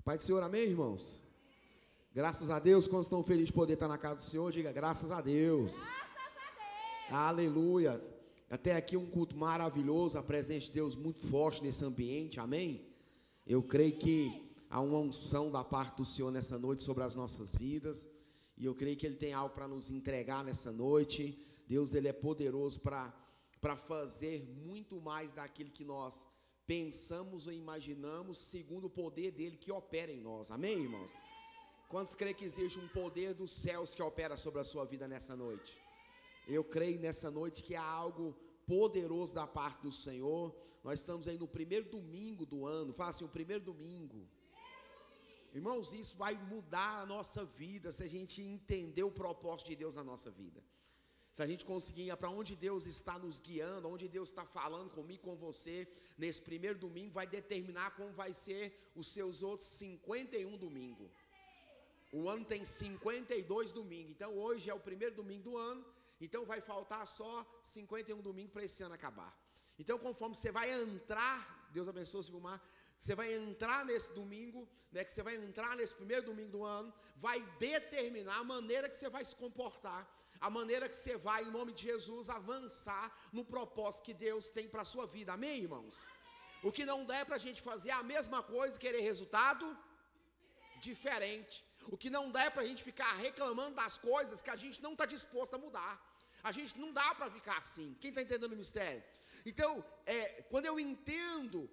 Pai do Senhor, amém, irmãos? Graças a Deus, quantos estão felizes de poder estar na casa do Senhor? Diga, graças a Deus. Graças a Deus. Aleluia. Até aqui um culto maravilhoso, a presença de Deus muito forte nesse ambiente, amém? Eu creio que há uma unção da parte do Senhor nessa noite sobre as nossas vidas, e eu creio que Ele tem algo para nos entregar nessa noite. Deus, Ele é poderoso para fazer muito mais daquilo que nós pensamos ou imaginamos, segundo o poder dEle que opera em nós, amém, irmãos? Quantos creem que existe um poder dos céus que opera sobre a sua vida nessa noite? Eu creio nessa noite que há algo poderoso da parte do Senhor. Nós estamos aí no primeiro domingo do ano. Fala assim, o primeiro domingo. Irmãos, isso vai mudar a nossa vida se a gente entender o propósito de Deus na nossa vida. Se a gente conseguir ir para onde Deus está nos guiando, onde Deus está falando comigo, com você, nesse primeiro domingo, vai determinar como vai ser os seus outros 51 domingos. O ano tem 52 domingos, então hoje é o primeiro domingo do ano, então vai faltar só 51 domingos para esse ano acabar. Então, conforme você vai entrar, Deus abençoe, Silvumar, você vai entrar nesse domingo, né, que você vai entrar nesse primeiro domingo do ano, vai determinar a maneira que você vai se comportar, a maneira que você vai, em nome de Jesus, avançar no propósito que Deus tem para a sua vida, amém, irmãos? O que não dá é para a gente fazer a mesma coisa e querer resultado diferente. O que não dá é para a gente ficar reclamando das coisas que a gente não está disposto a mudar. A gente não dá para ficar assim. Quem está entendendo o mistério? Então, quando eu entendo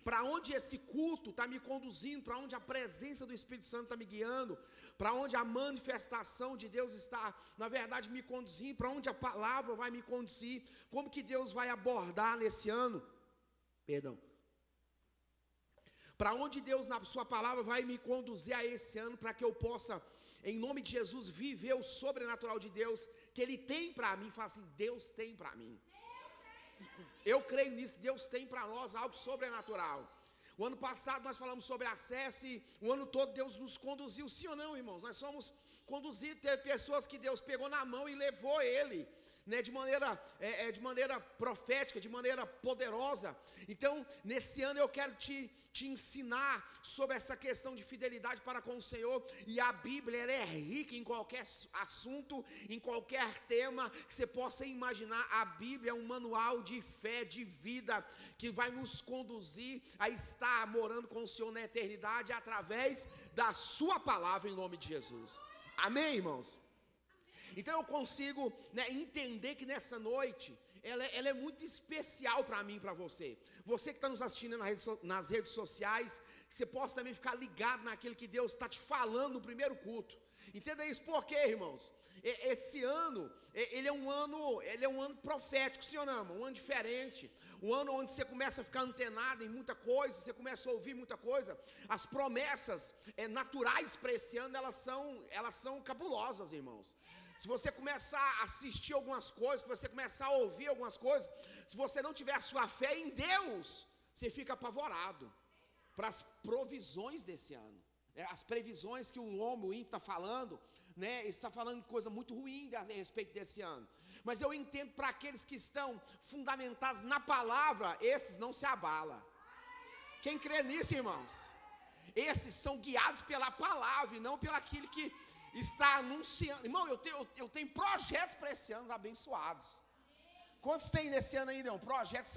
para onde esse culto está me conduzindo, para onde a presença do Espírito Santo está me guiando, para onde a manifestação de Deus está, na verdade, me conduzindo, para onde a palavra vai me conduzir, como que Deus vai abordar nesse ano, para onde Deus, na sua palavra, vai me conduzir a esse ano, para que eu possa, em nome de Jesus, viver o sobrenatural de Deus, que Ele tem para mim. Fala assim, Deus tem para mim. Eu creio nisso, Deus tem para nós algo sobrenatural. O ano passado nós falamos sobre acesso e o ano todo Deus nos conduziu, sim ou não, irmãos? Nós somos conduzidos, teve pessoas que Deus pegou na mão e levou Ele, né, de maneira profética, de maneira poderosa. Então, nesse ano eu quero te ensinar sobre essa questão de fidelidade para com o Senhor. E a Bíblia, ela é rica em qualquer assunto, em qualquer tema que você possa imaginar. A Bíblia é um manual de fé, de vida, que vai nos conduzir a estar morando com o Senhor na eternidade através da sua palavra, em nome de Jesus. Amém, irmãos? Então eu consigo, né, entender que nessa noite ela é muito especial para mim e para você. Você que está nos assistindo nas redes sociais, que você possa também ficar ligado naquilo que Deus está te falando no primeiro culto. Entenda isso, por quê, irmãos? Esse ano, ele é um ano profético, sim ou não? Um ano diferente, um ano onde você começa a ficar antenado em muita coisa, você começa a ouvir muita coisa. As promessas naturais para esse ano, elas são cabulosas, irmãos. Se você começar a assistir algumas coisas, se você começar a ouvir algumas coisas, se você não tiver a sua fé em Deus, você fica apavorado para as provisões desse ano. As previsões que o homem, o ímpio, está falando, né, está falando coisa muito ruim a respeito desse ano. Mas eu entendo, para aqueles que estão fundamentados na palavra, esses não se abalam. Quem crê nisso, irmãos? Esses são guiados pela palavra e não pelo aquilo que está anunciando. Irmão, eu tenho projetos para esse ano abençoados. Quantos tem nesse ano ainda, irmão? Projetos,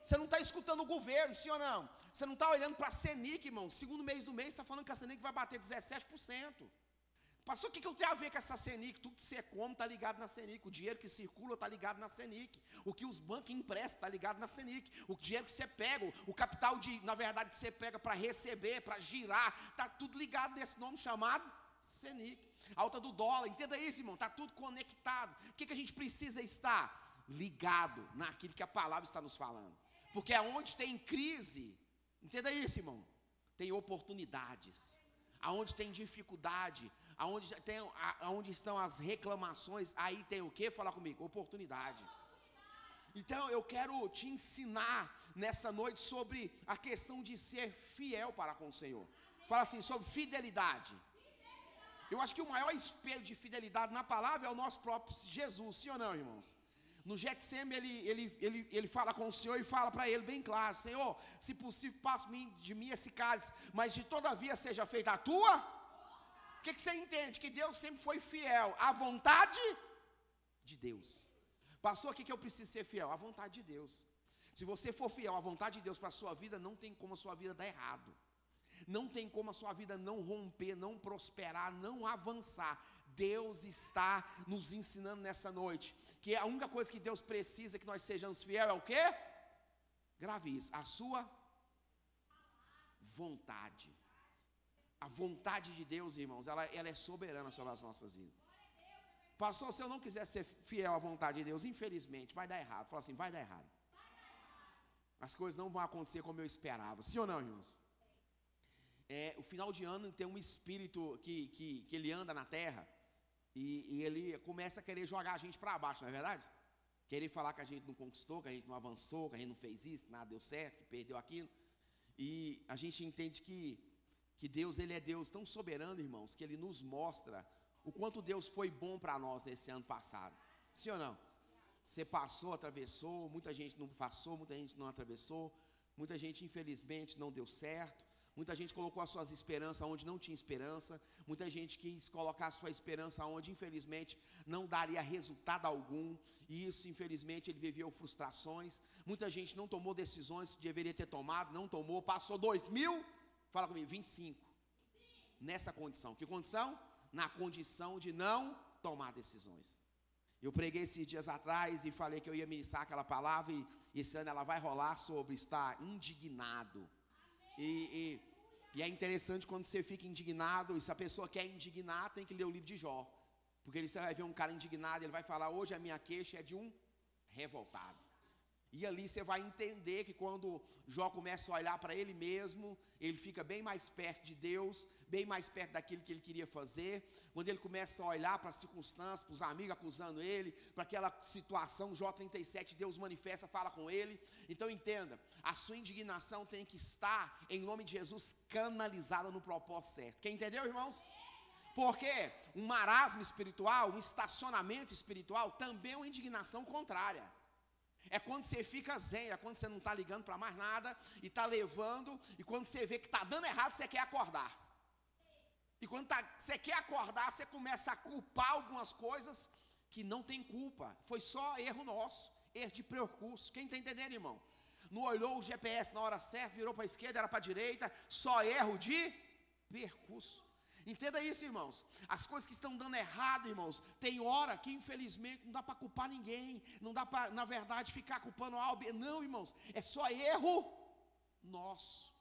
você não está escutando o governo, sim ou não? Você não está olhando para a Senic, irmão. Segundo mês do mês, está falando que a Senic vai bater 17%. Pastor, o que eu tenho a ver com essa Senic? Tudo que você come está ligado na Senic. O dinheiro que circula está ligado na Senic. O que os bancos emprestam está ligado na Senic. O dinheiro que você pega, o capital, na verdade, que você pega para receber, para girar, está tudo ligado nesse nome chamado Senic. Alta do dólar, entenda isso, irmão, está tudo conectado. O que a gente precisa estar? Ligado naquilo que a palavra está nos falando. Porque aonde tem crise, entenda isso, irmão, tem oportunidades. Aonde tem dificuldade, aonde estão as reclamações, aí tem o quê? Fala comigo, oportunidade. Então eu quero te ensinar nessa noite sobre a questão de ser fiel para com o Senhor. Fala assim, sobre fidelidade. Eu acho que o maior espelho de fidelidade na palavra é o nosso próprio Jesus, sim ou não, irmãos? No Getsemane ele fala com o Senhor e fala para ele bem claro: Senhor, se possível, passe de mim esse cálice, mas de todavia seja feita a tua. O que você entende? Que Deus sempre foi fiel à vontade de Deus. Pastor, o que eu preciso ser fiel? À vontade de Deus. Se você for fiel à vontade de Deus para a sua vida, não tem como a sua vida dar errado. Não tem como a sua vida não romper, não prosperar, não avançar. Deus está nos ensinando nessa noite que a única coisa que Deus precisa que nós sejamos fiel é o quê? Grave isso, a sua vontade. A vontade de Deus, irmãos, ela é soberana sobre as nossas vidas. Pastor, se eu não quiser ser fiel à vontade de Deus, infelizmente, vai dar errado. Fala assim, vai dar errado. As coisas não vão acontecer como eu esperava. Sim ou não, irmãos? O final de ano tem um espírito que ele anda na terra e ele começa a querer jogar a gente para baixo, não é verdade? Querer falar que a gente não conquistou, que a gente não avançou, que a gente não fez isso, que nada deu certo, que perdeu aquilo. E a gente entende que Deus, ele é Deus tão soberano, irmãos, que ele nos mostra o quanto Deus foi bom para nós nesse ano passado. Sim ou não? Você passou, atravessou, muita gente não passou, muita gente não atravessou, muita gente infelizmente não deu certo. Muita gente colocou as suas esperanças onde não tinha esperança. Muita gente quis colocar a sua esperança onde, infelizmente, não daria resultado algum. E isso, infelizmente, ele viveu frustrações. Muita gente não tomou decisões que deveria ter tomado, não tomou. Passou 2025 nessa condição. Que condição? Na condição de não tomar decisões. Eu preguei esses dias atrás e falei que eu ia ministrar aquela palavra. E esse ano ela vai rolar sobre estar indignado. E é interessante quando você fica indignado, e se a pessoa quer indignar, tem que ler o livro de Jó. Porque você vai ver um cara indignado, ele vai falar, hoje a minha queixa é de um revoltado. E ali você vai entender que quando Jó começa a olhar para ele mesmo, ele fica bem mais perto de Deus, bem mais perto daquilo que ele queria fazer. Quando ele começa a olhar para as circunstâncias, para os amigos acusando ele, para aquela situação, Jó 37, Deus manifesta, fala com ele. Então entenda, a sua indignação tem que estar, em nome de Jesus, canalizada no propósito certo. Quem entendeu, irmãos? Porque um marasmo espiritual, um estacionamento espiritual, também é uma indignação contrária. É quando você fica zen, é quando você não está ligando para mais nada e está levando, e quando você vê que está dando errado, você quer acordar. E quando você quer acordar, você começa a culpar algumas coisas que não tem culpa. Foi só erro nosso, erro de percurso. Quem está entendendo, irmão? Não olhou o GPS na hora certa, virou para a esquerda, era para a direita, só erro de percurso. Entenda isso, irmãos. As coisas que estão dando errado, irmãos, tem hora que infelizmente não dá para culpar ninguém, não dá para, na verdade, ficar culpando A ou B. Não, irmãos, é só erro nosso.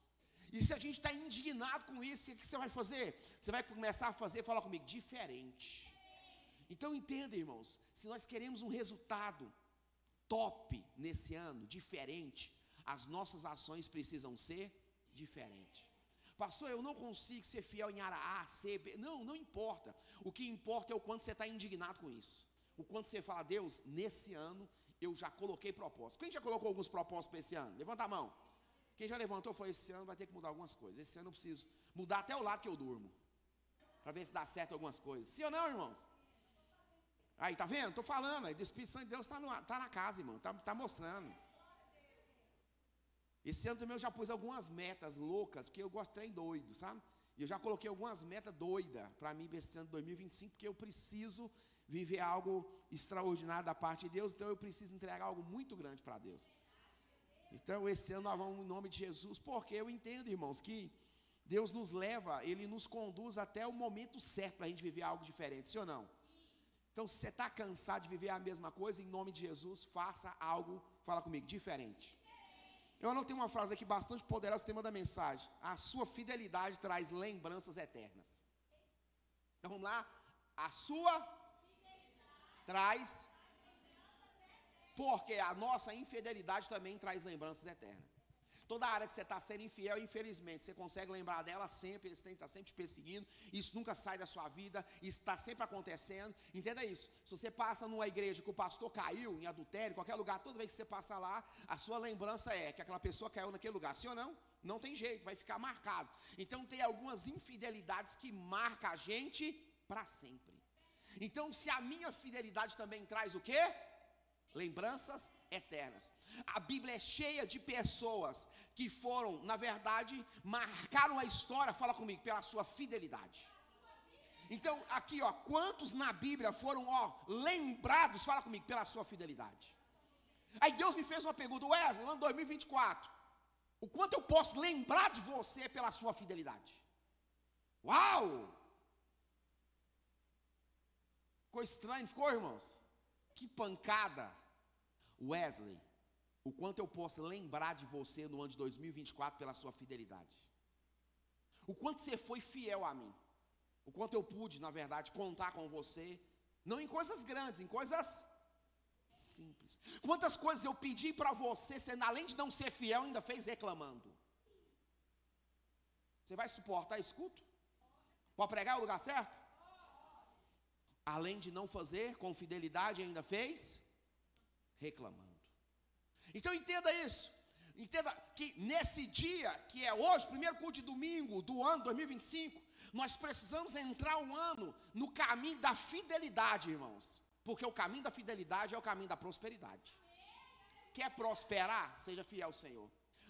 E se a gente está indignado com isso, o que você vai fazer? Você vai começar a fazer, fala comigo, diferente. Então entenda, irmãos, se nós queremos um resultado top nesse ano, diferente, as nossas ações precisam ser diferentes. Pastor, eu não consigo ser fiel em área A, C, B. Não importa. O que importa é o quanto você está indignado com isso. O quanto você fala, Deus, nesse ano eu já coloquei propósito. Quem já colocou alguns propósitos para esse ano? Levanta a mão. Quem já levantou foi, esse ano vai ter que mudar algumas coisas. Esse ano eu preciso mudar até o lado que eu durmo, para ver se dá certo algumas coisas. Sim ou não, irmãos? Aí, tá vendo? Estou falando. Aí, o Espírito Santo de Deus está na casa, irmão. Está mostrando. Esse ano também eu já pus algumas metas loucas, porque eu gosto de trem doido, sabe? E eu já coloquei algumas metas doidas para mim esse ano de 2025, porque eu preciso viver algo extraordinário da parte de Deus, então eu preciso entregar algo muito grande para Deus. Então esse ano nós vamos em nome de Jesus, porque eu entendo, irmãos, que Deus nos leva, Ele nos conduz até o momento certo para a gente viver algo diferente, sim ou não? Então se você está cansado de viver a mesma coisa, em nome de Jesus, faça algo, fala comigo, diferente. Eu anotei uma frase aqui bastante poderosa, o tema da mensagem. A sua fidelidade traz lembranças eternas. Então vamos lá. A sua traz. Porque a nossa infidelidade também traz lembranças eternas. Toda área que você está sendo infiel, infelizmente, você consegue lembrar dela sempre, eles têm que estar sempre te perseguindo, isso nunca sai da sua vida, isso está sempre acontecendo, entenda isso. Se você passa numa igreja que o pastor caiu em adultério, qualquer lugar, toda vez que você passa lá, a sua lembrança é que aquela pessoa caiu naquele lugar, sim ou não? Não tem jeito, vai ficar marcado. Então tem algumas infidelidades que marcam a gente para sempre. Então se a minha fidelidade também traz o quê? Lembranças eternas. A Bíblia é cheia de pessoas que foram, na verdade, marcaram a história, fala comigo, pela sua fidelidade. Então, aqui, ó, quantos na Bíblia foram, ó, lembrados, fala comigo, pela sua fidelidade. Aí Deus me fez uma pergunta, Wesley, no ano 2024, o quanto eu posso lembrar de você pela sua fidelidade? Uau! Ficou estranho, ficou, irmãos? Que pancada! Wesley, o quanto eu posso lembrar de você no ano de 2024 pela sua fidelidade? O quanto você foi fiel a mim? O quanto eu pude, na verdade, contar com você, não em coisas grandes, em coisas simples. Quantas coisas eu pedi para você, você além de não ser fiel, ainda fez reclamando. Você vai suportar esse culto? Pode pregar o lugar certo? Além de não fazer com fidelidade, ainda fez reclamando. Então entenda isso. Entenda que nesse dia, que é hoje, primeiro culto de domingo do ano 2025, nós precisamos entrar um ano no caminho da fidelidade, irmãos. Porque o caminho da fidelidade é o caminho da prosperidade. Quer prosperar? Seja fiel ao Senhor.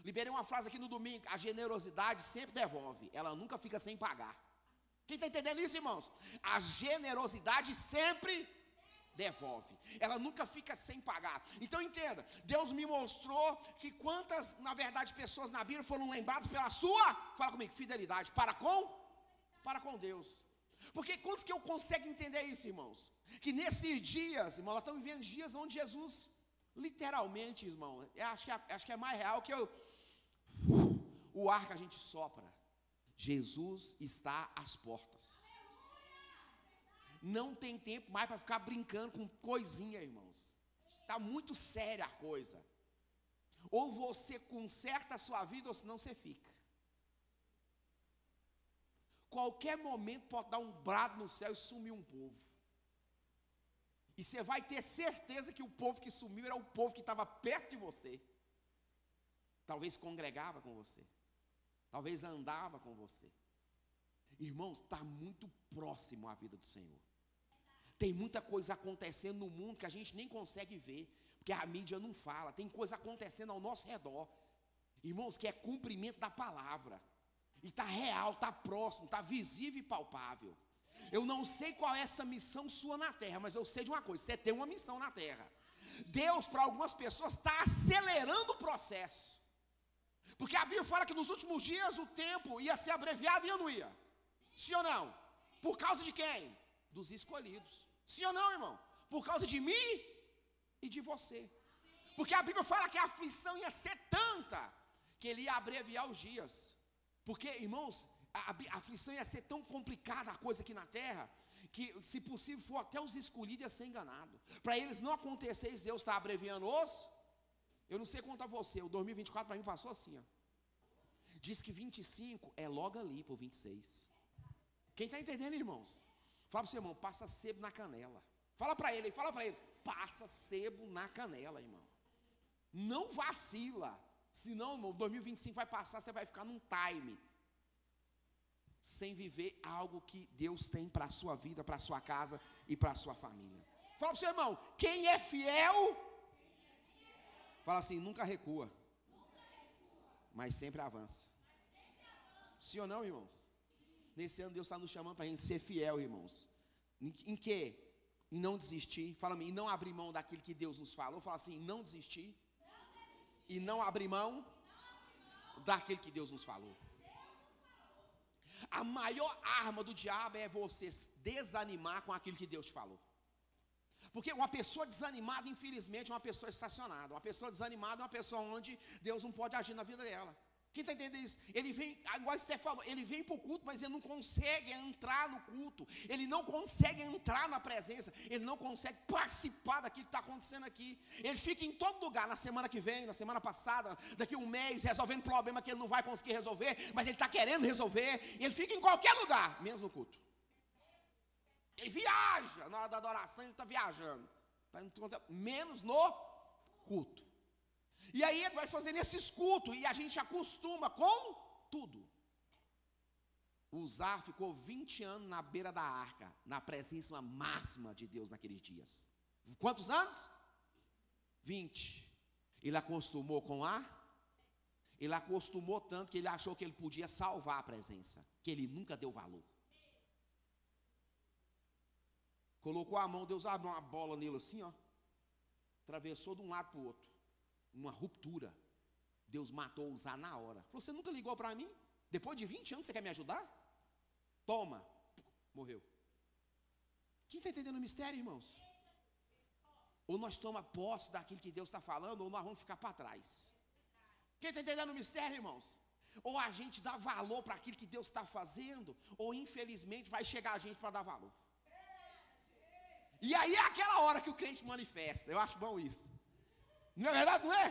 Liberei uma frase aqui no domingo: a generosidade sempre devolve, ela nunca fica sem pagar. Quem está entendendo isso, irmãos? A generosidade sempre devolve, ela nunca fica sem pagar. Então entenda, Deus me mostrou que quantas, na verdade, pessoas na Bíblia foram lembradas pela sua, fala comigo, fidelidade para com Deus. Porque quantos que eu consigo entender isso, irmãos? Que nesses dias, irmão, nós estamos vivendo dias onde Jesus, literalmente, irmão, acho que é mais real que o ar que a gente sopra. Jesus está às portas. Não tem tempo mais para ficar brincando com coisinha, irmãos. Está muito séria a coisa. Ou você conserta a sua vida, ou senão você fica. Qualquer momento pode dar um brado no céu e sumir um povo. E você vai ter certeza que o povo que sumiu era o povo que estava perto de você. Talvez congregava com você. Talvez andava com você. Irmãos, está muito próximo a vida do Senhor. Tem muita coisa acontecendo no mundo que a gente nem consegue ver, porque a mídia não fala. Tem coisa acontecendo ao nosso redor, irmãos, que é cumprimento da palavra. E está real, está próximo, está visível e palpável. Eu não sei qual é essa missão sua na terra, mas eu sei de uma coisa: você tem uma missão na terra. Deus, para algumas pessoas, está acelerando o processo. Porque a Bíblia fala que nos últimos dias o tempo ia ser abreviado e eu não ia. Sim ou não? Por causa de quem? Dos escolhidos. Sim ou não, irmão? Por causa de mim e de você. Porque a Bíblia fala que a aflição ia ser tanta que ele ia abreviar os dias. Porque, irmãos, a aflição ia ser tão complicada a coisa aqui na terra, que se possível for até os escolhidos ia ser enganado. Para eles não acontecer isso, Deus está abreviando os... Eu não sei contar você, o 2024 para mim passou assim, ó. Diz que 25 é logo ali por 26. Quem está entendendo, irmãos? Fala para o seu irmão, passa sebo na canela. Fala para ele, passa sebo na canela, irmão. Não vacila. Senão, irmão, 2025 vai passar, você vai ficar num time. Sem viver algo que Deus tem para a sua vida, para a sua casa e para a sua família. Fala para o seu irmão, quem é fiel... Fala assim, nunca recua, mas sempre avança. Sim ou não, irmãos? Nesse ano Deus está nos chamando para a gente ser fiel, irmãos. Em quê? Em não desistir. Fala-me, em não abrir mão daquilo que Deus nos falou. Fala assim, em não desistir. E não abrir mão daquilo que Deus nos falou. A maior arma do diabo é você desanimar com aquilo que Deus te falou. Porque uma pessoa desanimada, infelizmente, é uma pessoa estacionada. Uma pessoa desanimada é uma pessoa onde Deus não pode agir na vida dela. Quem está entendendo isso? Ele vem, igual Esther falou, ele vem para o culto, mas ele não consegue entrar no culto. Ele não consegue entrar na presença. Ele não consegue participar daquilo que está acontecendo aqui. Ele fica em todo lugar, na semana que vem, na semana passada, daqui a um mês, resolvendo problema que ele não vai conseguir resolver, mas ele está querendo resolver. Ele fica em qualquer lugar, menos no culto. Ele viaja, na hora da adoração ele está viajando. Menos no culto. E aí ele vai fazendo esses cultos, e a gente acostuma com tudo. Uzá ficou 20 anos na beira da arca, na presença máxima de Deus naqueles dias. Quantos anos? 20. Ele acostumou com a. Ele acostumou tanto que ele achou que ele podia salvar a presença, que ele nunca deu valor. Colocou a mão, Deus abriu uma bola nele assim, ó. Atravessou de um lado para o outro. Uma ruptura. Deus matou Uzá na hora. Falou, você nunca ligou para mim? Depois de 20 anos você quer me ajudar? Toma. Morreu. Quem está entendendo o mistério, irmãos? Ou nós tomamos posse daquilo que Deus está falando, ou nós vamos ficar para trás. Quem está entendendo o mistério, irmãos? Ou a gente dá valor para aquilo que Deus está fazendo, ou infelizmente vai chegar a gente para dar valor. E aí é aquela hora que o crente manifesta. Eu acho bom isso. Não é verdade, não é?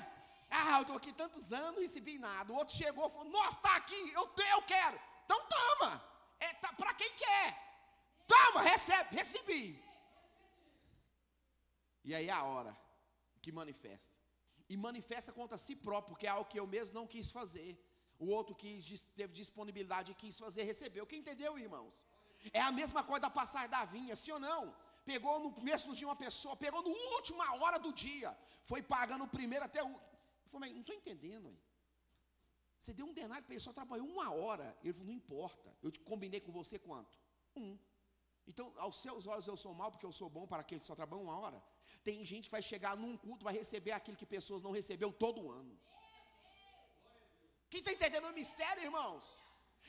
Eu estou aqui tantos anos, não recebi nada. O outro chegou e falou, nossa, está aqui, eu quero. Então toma. Tá, para quem quer. Toma, recebe, recebi. E aí é a hora que manifesta. E manifesta contra si próprio, porque é algo que eu mesmo não quis fazer. O outro que teve disponibilidade e quis fazer, recebeu. Quem entendeu, irmãos? É a mesma coisa da passagem da vinha, sim ou não? Pegou no começo do dia uma pessoa, pegou no última hora do dia, foi pagando o primeiro até o último. Eu falei, mas não estou entendendo, hein? Você deu um denário para ele, só trabalhou 1 hora. Ele falou, não importa, eu te combinei com você quanto? 1. Então, aos seus olhos eu sou mal, porque eu sou bom para aquele que só trabalha 1 hora. Tem gente que vai chegar num culto, vai receber aquilo que pessoas não recebeu todo ano. Quem está entendendo o mistério, irmãos?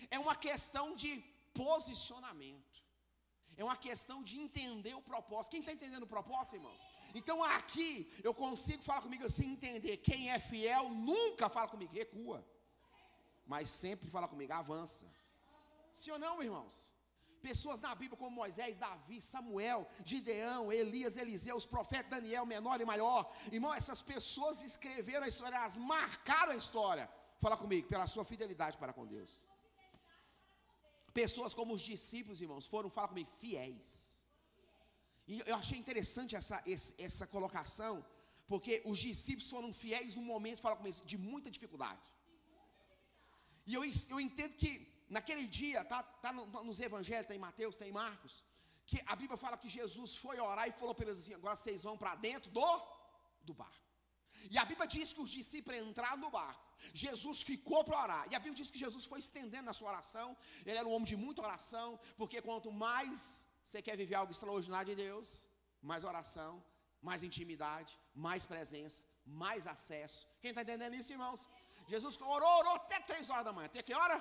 É uma questão de posicionamento. É uma questão de entender o propósito. Quem está entendendo o propósito, irmão? Então aqui eu consigo falar comigo assim, entender. Quem é fiel nunca fala comigo, recua. Mas sempre fala comigo, avança. Sim ou não, irmãos? Pessoas na Bíblia como Moisés, Davi, Samuel, Gideão, Elias, Eliseu, os profetas Daniel, menor e maior. Irmão, essas pessoas escreveram a história, elas marcaram a história. Fala comigo, pela sua fidelidade para com Deus. Pessoas como os discípulos, irmãos, foram, fala comigo, fiéis. E eu achei interessante essa colocação, porque os discípulos foram fiéis num momento, fala comigo, de muita dificuldade. E eu entendo que naquele dia, tá nos evangelhos, tem Mateus, tem Marcos, que a Bíblia fala que Jesus foi orar e falou para eles assim, agora vocês vão para dentro do barco. E a Bíblia diz que os discípulos entraram no barco. Jesus ficou para orar. E a Bíblia diz que Jesus foi estendendo na sua oração. Ele era um homem de muita oração, porque quanto mais você quer viver algo extraordinário de Deus, mais oração, mais intimidade, mais presença, mais acesso. Quem está entendendo isso, irmãos? Jesus orou até 3 horas da manhã. Até que hora?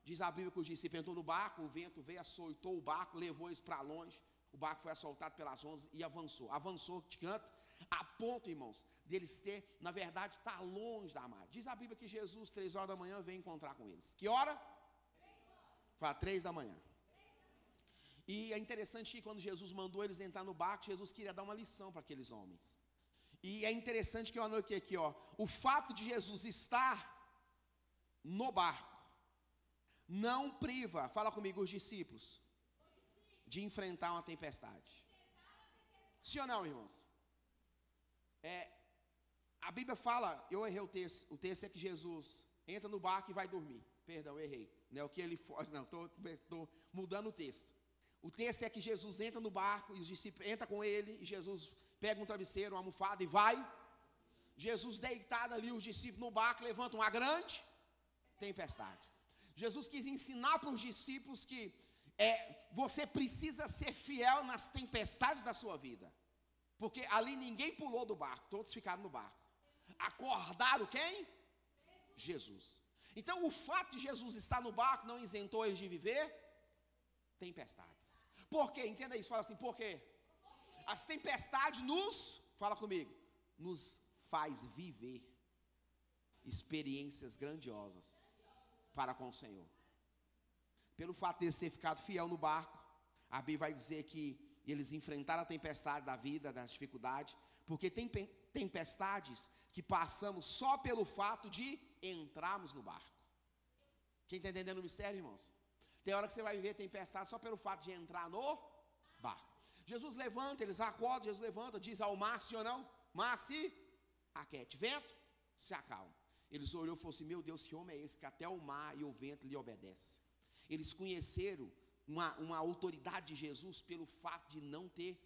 Diz a Bíblia que os discípulos entrou no barco, o vento veio, açoitou o barco, levou eles para longe. O barco foi assoltado pelas ondas e avançou. Avançou de canto, a ponto, irmãos, deles ter, na verdade, estar longe da mar. Diz a Bíblia que Jesus, 3 horas da manhã, veio encontrar com eles. Que hora? 3 da manhã. E é interessante que quando Jesus mandou eles entrar no barco, Jesus queria dar uma lição para aqueles homens. E é interessante que eu anotei aqui, ó, o fato de Jesus estar no barco não priva, fala comigo, os discípulos, de enfrentar uma tempestade. Sim ou não, irmãos? A Bíblia fala, eu errei o texto é que Jesus entra no barco e vai dormir. Perdão, errei. Não é o que ele foge, não, estou mudando o texto. O texto é que Jesus entra no barco e os discípulos entram com ele e Jesus pega um travesseiro, uma almofada e vai. Jesus deitado ali, os discípulos no barco levantam uma grande tempestade. Jesus quis ensinar para os discípulos que você precisa ser fiel nas tempestades da sua vida. Porque ali ninguém pulou do barco, todos ficaram no barco. Acordaram quem? Jesus. Então o fato de Jesus estar no barco não isentou eles de viver tempestades. Por quê? Entenda isso, fala assim, por quê? As tempestades fala comigo, nos faz viver experiências grandiosas para com o Senhor. Pelo fato de eles ter ficado fiel no barco, a Bíblia vai dizer que eles enfrentaram a tempestade da vida, das dificuldades, porque tem tempestades que passamos só pelo fato de entrarmos no barco. Quem está entendendo o mistério, irmãos? Tem hora que você vai viver tempestade só pelo fato de entrar no barco. Jesus levanta, eles acordam, Jesus levanta, diz ao mar, sim ou não? Mar se aquete, vento se acalma. Eles olhou e falaram assim, meu Deus, que homem é esse que até o mar e o vento lhe obedecem? Eles conheceram uma autoridade de Jesus pelo fato de não ter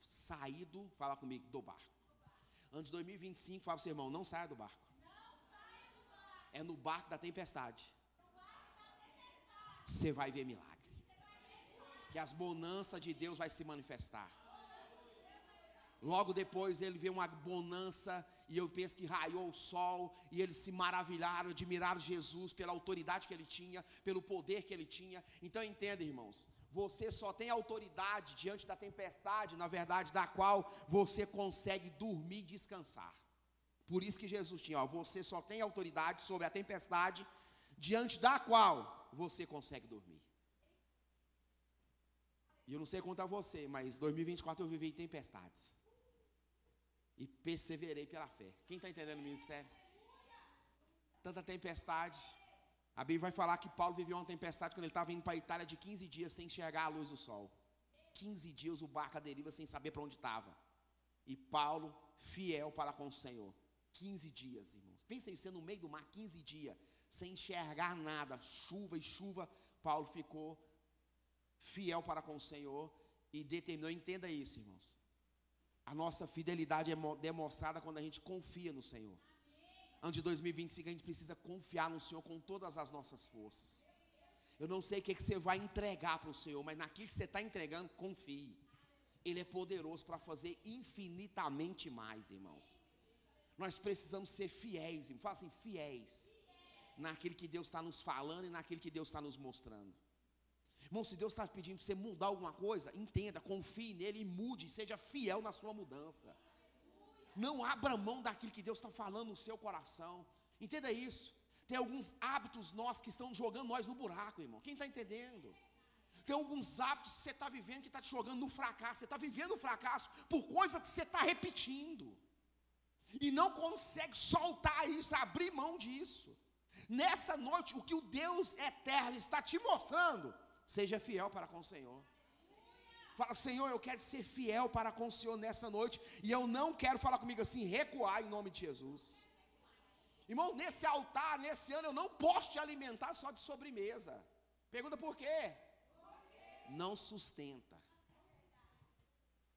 saído, fala comigo, do barco. Antes de 2025, fala para o seu irmão, não saia do barco. É no barco da tempestade. Você vai ver milagre. Que as bonanças de Deus vai se manifestar. Logo depois ele vê uma bonança, e eu penso que raiou o sol, e eles se maravilharam, admiraram Jesus pela autoridade que ele tinha, pelo poder que ele tinha. Então entenda, irmãos, você só tem autoridade diante da tempestade, na verdade, da qual você consegue dormir e descansar. Por isso que Jesus tinha, você só tem autoridade sobre a tempestade, diante da qual você consegue dormir. E eu não sei quanto a você, mas 2024 eu vivi tempestades. E perseverei pela fé. Quem está entendendo o ministério? Tanta tempestade. A Bíblia vai falar que Paulo viveu uma tempestade quando ele estava indo para a Itália de 15 dias sem enxergar a luz do sol. 15 dias o barco à deriva sem saber para onde estava. E Paulo, fiel para com o Senhor. 15 dias, irmãos. Pensa em ser no meio do mar, 15 dias, sem enxergar nada, chuva e chuva. Paulo ficou fiel para com o Senhor e determinou. Entenda isso, irmãos. A nossa fidelidade é demonstrada quando a gente confia no Senhor. Antes de 2025 a gente precisa confiar no Senhor com todas as nossas forças. Eu não sei o que você vai entregar para o Senhor, mas naquilo que você está entregando, confie. Ele é poderoso para fazer infinitamente mais, irmãos. Nós precisamos ser fiéis, irmãos. Fala assim, fiéis. Naquilo que Deus está nos falando e naquilo que Deus está nos mostrando. Irmão, se Deus está pedindo para você mudar alguma coisa, entenda, confie nele e mude, seja fiel na sua mudança. Não abra mão daquilo que Deus está falando no seu coração. Entenda isso. Tem alguns hábitos nossos que estão jogando nós no buraco, irmão. Quem está entendendo? Tem alguns hábitos que você está vivendo que está te jogando no fracasso. Você está vivendo o fracasso por coisas que você está repetindo. E não consegue soltar isso, abrir mão disso. Nessa noite, o que o Deus eterno está te mostrando, seja fiel para com o Senhor. Fala, Senhor, eu quero ser fiel para com o Senhor nessa noite. E eu não quero, falar comigo assim, recuar em nome de Jesus. Irmão, nesse altar, nesse ano, eu não posso te alimentar só de sobremesa. Pergunta por quê? Não sustenta.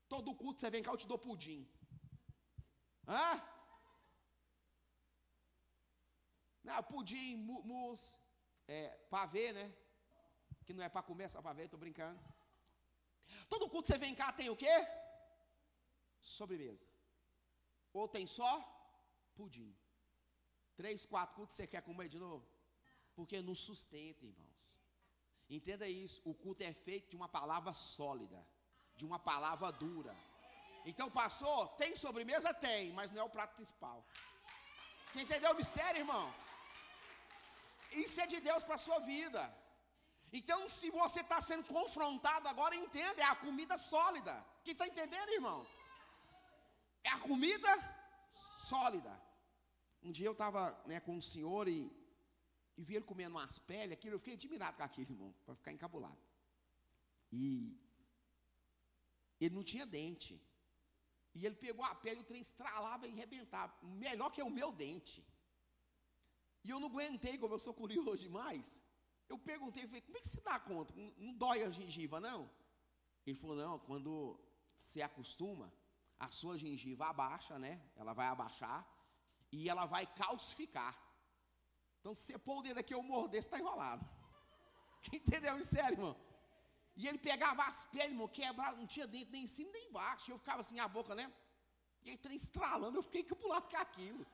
Todo culto você vem cá, eu te dou pudim. Hã? Não, pudim, mousse, pavê, né? Que não é para comer, só para ver, estou brincando. Todo culto que você vem cá tem o quê? Sobremesa. Ou tem só pudim. 3, 4 cultos você quer comer de novo? Porque não sustenta, irmãos. Entenda isso. O culto é feito de uma palavra sólida, de uma palavra dura. Então, pastor, tem sobremesa? Tem, mas não é o prato principal. Quem entendeu o mistério, irmãos? Isso é de Deus para a sua vida. Então, se você está sendo confrontado agora, entenda, é a comida sólida. Quem está entendendo, irmãos? É a comida sólida. Um dia eu estava, com um senhor e vi ele comendo umas peles, aquilo, eu fiquei admirado com aquilo, irmão, para ficar encabulado. E ele não tinha dente. E ele pegou a pele, o trem estralava e arrebentava. Melhor que o meu dente. E eu não aguentei, como eu sou curioso demais. Eu perguntei, falei, como é que você dá conta? Não dói a gengiva, não? Ele falou, não, quando você acostuma, a sua gengiva abaixa, né? Ela vai abaixar e ela vai calcificar. Então, se você pôr o dedo aqui, eu morder, você está enrolado. Entendeu o mistério, irmão? E ele pegava as peles, irmão, quebrava, não tinha dente nem em cima nem embaixo. E eu ficava assim, a boca, né? E aí, trem estralando, eu fiquei encabulado com aquilo.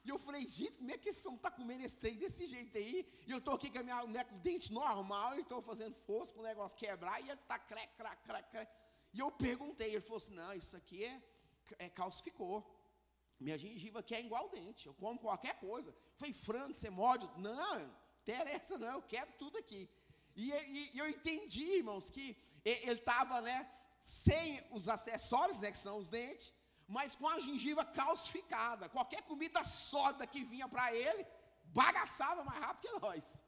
E eu falei, gente, como é que esse homem está comendo esse trem desse jeito aí? E eu estou aqui com o dente normal, e estou fazendo força para o negócio quebrar, e ele está crec. E eu perguntei, ele falou assim, não, isso aqui calcificou. Minha gengiva aqui é igual dente, eu como qualquer coisa. Eu falei, frango, você morde? Não, interessa não, eu quebro tudo aqui. E eu entendi, irmãos, que ele estava, sem os acessórios, que são os dentes, mas com a gengiva calcificada. Qualquer comida sólida que vinha para ele, bagaçava mais rápido que nós.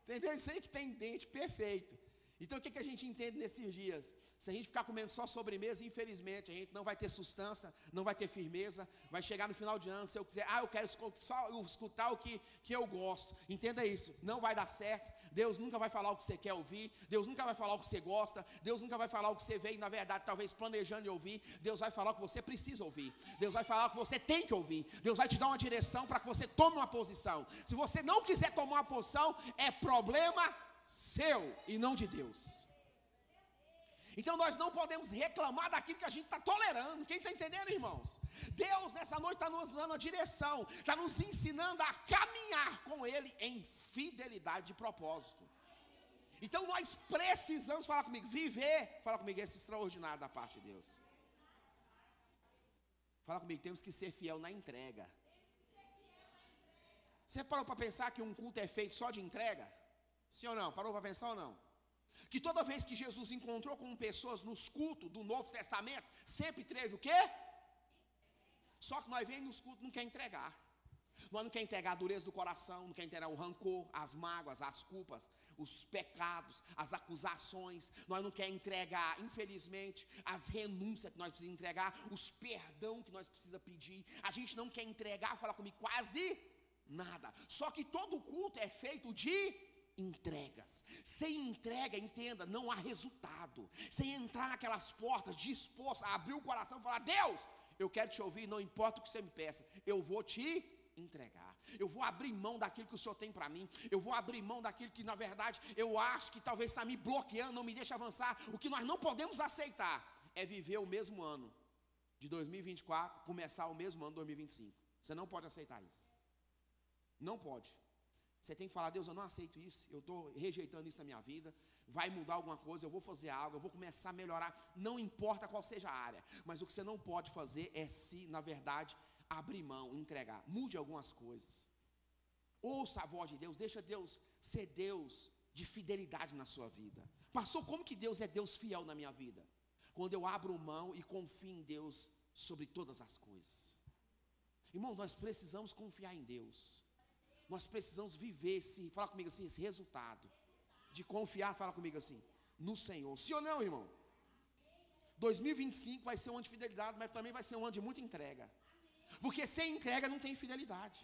Entendeu? Isso aí que tem dente perfeito. Então o que a gente entende nesses dias? Se a gente ficar comendo só sobremesa, infelizmente, a gente não vai ter sustância, não vai ter firmeza, vai chegar no final de ano, se eu quiser, eu quero só escutar o que eu gosto. Entenda isso, não vai dar certo. Deus nunca vai falar o que você quer ouvir, Deus nunca vai falar o que você gosta, Deus nunca vai falar o que você veio, na verdade, talvez planejando ouvir. Deus vai falar o que você precisa ouvir, Deus vai falar o que você tem que ouvir, Deus vai te dar uma direção para que você tome uma posição. Se você não quiser tomar uma posição, é problema seu e não de Deus. Então nós não podemos reclamar daquilo que a gente está tolerando. Quem está entendendo, irmãos? Deus nessa noite está nos dando a direção, está nos ensinando a caminhar com Ele em fidelidade de propósito. Então nós precisamos, falar comigo, viver, fala comigo, esse extraordinário da parte de Deus. Fala comigo, temos que ser fiel na entrega. Você parou para pensar que um culto é feito só de entrega? Sim ou não? Parou para pensar ou não? Que toda vez que Jesus encontrou com pessoas nos cultos do Novo Testamento, sempre teve o quê? Só que nós vemos nos cultos, não quer entregar. Nós não quer entregar a dureza do coração, não quer entregar o rancor, as mágoas, as culpas, os pecados, as acusações. Nós não quer entregar, infelizmente, as renúncias que nós precisamos entregar, os perdão que nós precisamos pedir. A gente não quer entregar, fala comigo, quase nada. Só que todo culto é feito de entregas. Sem entrega, entenda, não há resultado. Sem entrar naquelas portas disposto a abrir o coração e falar: Deus, eu quero te ouvir, não importa o que você me peça, eu vou te entregar. Eu vou abrir mão daquilo que o Senhor tem para mim. Eu vou abrir mão daquilo que na verdade eu acho que talvez está me bloqueando, não me deixa avançar. O que nós não podemos aceitar é viver o mesmo ano de 2024, começar o mesmo ano de 2025. Você não pode aceitar isso. Não pode. Você tem que falar: Deus, eu não aceito isso, eu estou rejeitando isso na minha vida, vai mudar alguma coisa, eu vou fazer algo, eu vou começar a melhorar, não importa qual seja a área, mas o que você não pode fazer é se, na verdade, abrir mão, entregar. Mude algumas coisas, ouça a voz de Deus, deixa Deus ser Deus de fidelidade na sua vida. Pastor, como que Deus é Deus fiel na minha vida? Quando eu abro mão e confio em Deus sobre todas as coisas. Irmão, nós precisamos confiar em Deus. Nós precisamos viver fala comigo assim, esse resultado de confiar, fala comigo assim, no Senhor. Sim ou não, irmão? 2025 vai ser um ano de fidelidade, mas também vai ser um ano de muita entrega. Porque sem entrega não tem fidelidade.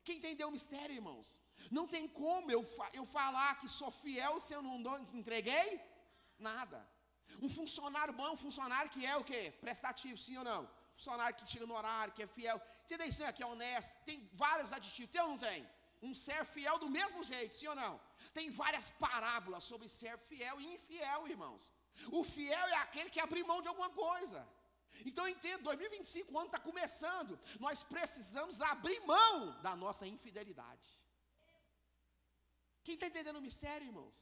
Quem entendeu o mistério, irmãos? Não tem como eu falar que sou fiel se eu não entreguei nada. Um funcionário bom é um funcionário que é o quê? Prestativo, sim ou não? Funcionário que chega no horário, que é fiel. Entendeu isso? Que é honesto. Tem vários aditivos. Tem ou não tem? Um ser fiel do mesmo jeito, sim ou não? Tem várias parábolas sobre ser fiel e infiel, irmãos. O fiel é aquele que abre mão de alguma coisa. Então eu entendo, 2025, o ano está começando. Nós precisamos abrir mão da nossa infidelidade. Quem está entendendo o mistério, irmãos?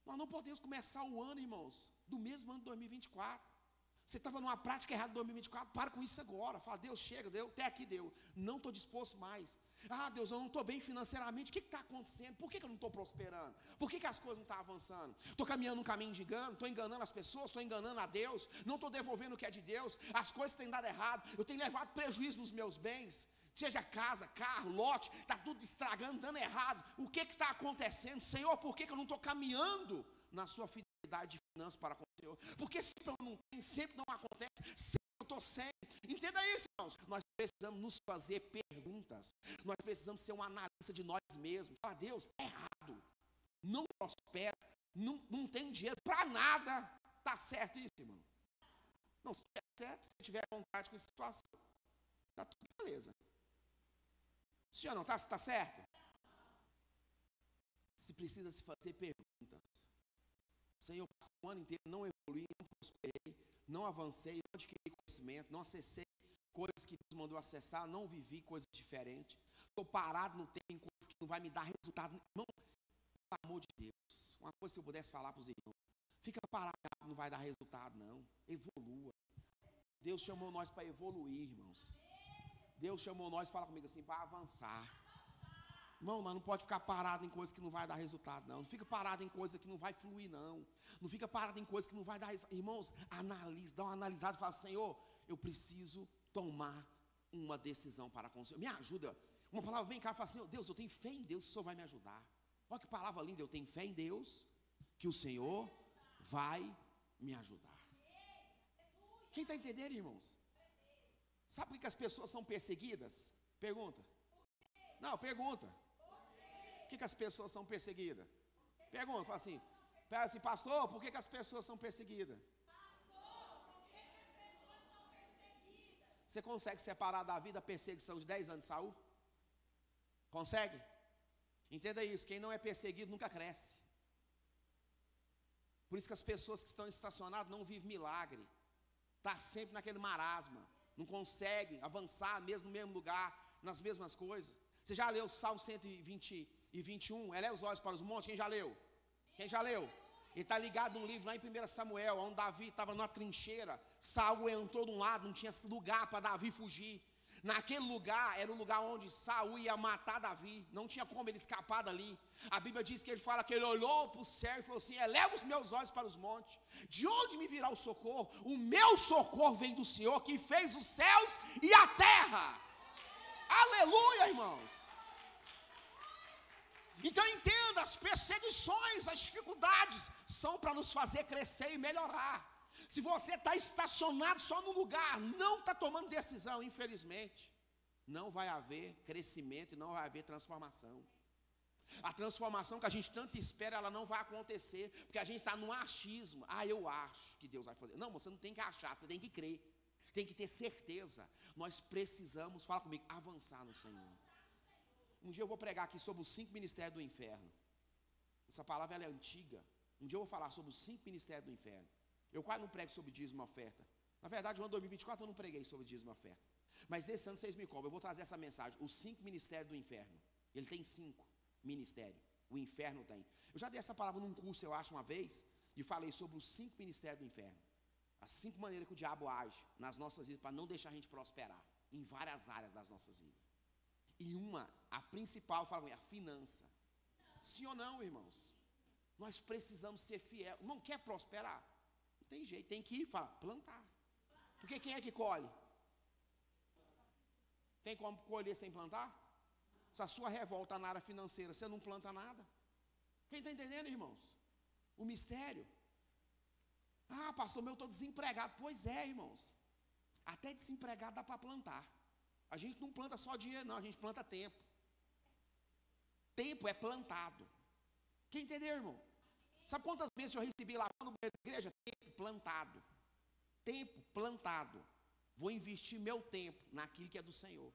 Nós não podemos começar o ano, irmãos, do mesmo ano de 2024. Você estava numa prática errada em 2024, para com isso agora. Fala: Deus, chega, deu, até aqui deu. Não estou disposto mais. Deus, eu não estou bem financeiramente. O que está acontecendo? Por que eu não estou prosperando? Por que as coisas não estão avançando? Estou caminhando um caminho de engano, estou enganando as pessoas, estou enganando a Deus, não estou devolvendo o que é de Deus, as coisas têm dado errado, eu tenho levado prejuízo nos meus bens. Seja casa, carro, lote, está tudo estragando, dando errado. O que está acontecendo? Senhor, por que eu não estou caminhando na sua fidelidade de finanças para com o Senhor? Porque sempre eu não tenho, sempre não acontece, sempre eu estou sem. Entenda isso, irmãos. Nós precisamos nos fazer perguntas. Nós precisamos ser um analista de nós mesmos. Fala: Deus, é errado, não prospera, não tem dinheiro para nada. Está certo isso, irmão? Não, se tiver certo, se tiver vontade com essa situação, está tudo beleza. Sim ou não? Está certo? Se precisa se fazer perguntas. Senhor, eu passei o ano inteiro, não evoluí, não prosperei, não avancei, não adquiri conhecimento, não acessei coisas que Deus mandou acessar, não vivi coisas diferentes. Estou parado no tempo em coisas que não vai me dar resultado. Irmão, pelo amor de Deus, uma coisa que eu pudesse falar para os irmãos: fica parado, não vai dar resultado não, evolua. Deus chamou nós para evoluir, irmãos. Deus chamou nós, fala comigo assim, para avançar. Irmão, nós não pode ficar parado em coisas que não vai dar resultado, não. Não fica parado em coisas que não vai fluir, não. Não fica parado em coisas que não vai dar resultado. Irmãos, analise, dá uma analisada e fala: Senhor, eu preciso tomar uma decisão para com o Senhor. Me ajuda. Uma palavra vem cá e fala: Senhor, Deus, eu tenho fé em Deus, o Senhor vai me ajudar. Olha que palavra linda, eu tenho fé em Deus, que o Senhor vai me ajudar. Quem está entendendo, irmãos? Sabe por que as pessoas são perseguidas? Pergunta. Não, pergunta. Por que as pessoas são perseguidas? Pergunta, fala assim, pastor, por que as pessoas são perseguidas? Você consegue separar da vida a perseguição de 10 anos de Saul? Consegue? Entenda isso, quem não é perseguido nunca cresce. Por isso que as pessoas que estão estacionadas não vivem milagre. Está sempre naquele marasma. Não conseguem avançar mesmo no mesmo lugar, nas mesmas coisas. Você já leu o Salmo 120 e 21? Eleva os olhos para os montes, quem já leu? Quem já leu? Ele está ligado num livro lá em 1 Samuel, onde Davi estava numa trincheira. Saul entrou de um lado, não tinha lugar para Davi fugir. Naquele lugar, era o lugar onde Saul ia matar Davi. Não tinha como ele escapar dali. A Bíblia diz que ele fala que ele olhou para o céu e falou assim, eleva os meus olhos para os montes. De onde me virá o socorro? O meu socorro vem do Senhor, que fez os céus e a terra. Aleluia, irmãos. Então entenda, as perseguições, as dificuldades são para nos fazer crescer e melhorar. Se você está estacionado só no lugar, não está tomando decisão, infelizmente, não vai haver crescimento e não vai haver transformação. A transformação que a gente tanto espera, ela não vai acontecer, porque a gente está no achismo. Eu acho que Deus vai fazer. Não, você não tem que achar, você tem que crer, tem que ter certeza. Nós precisamos, fala comigo, avançar no Senhor. Um dia eu vou pregar aqui sobre os 5 ministérios do inferno. Essa palavra ela é antiga. Um dia eu vou falar sobre os 5 ministérios do inferno. Eu quase não prego sobre dízimo e oferta. Na verdade, no ano 2024 eu não preguei sobre dízimo e oferta. Mas desse ano vocês me cobram. Eu vou trazer essa mensagem. Os 5 ministérios do inferno. Ele tem 5 ministérios. O inferno tem. Eu já dei essa palavra num curso, eu acho, uma vez. E falei sobre os 5 ministérios do inferno. As 5 maneiras que o diabo age nas nossas vidas para não deixar a gente prosperar. Em várias áreas das nossas vidas. E a principal, fala a finança. Sim ou não, irmãos? Nós precisamos ser fiel. Não quer prosperar? Não tem jeito, tem que ir, plantar. Porque quem é que colhe? Tem como colher sem plantar? Se a sua revolta na área financeira, você não planta nada. Quem está entendendo, irmãos? O mistério. Pastor, eu estou desempregado. Pois é, irmãos. Até desempregado dá para plantar. A gente não planta só dinheiro, não, a gente planta tempo. Tempo é plantado. Quem entendeu, irmão? Sabe quantas vezes eu recebi lá no banheiro da igreja? Tempo plantado. Tempo plantado. Vou investir meu tempo naquilo que é do Senhor.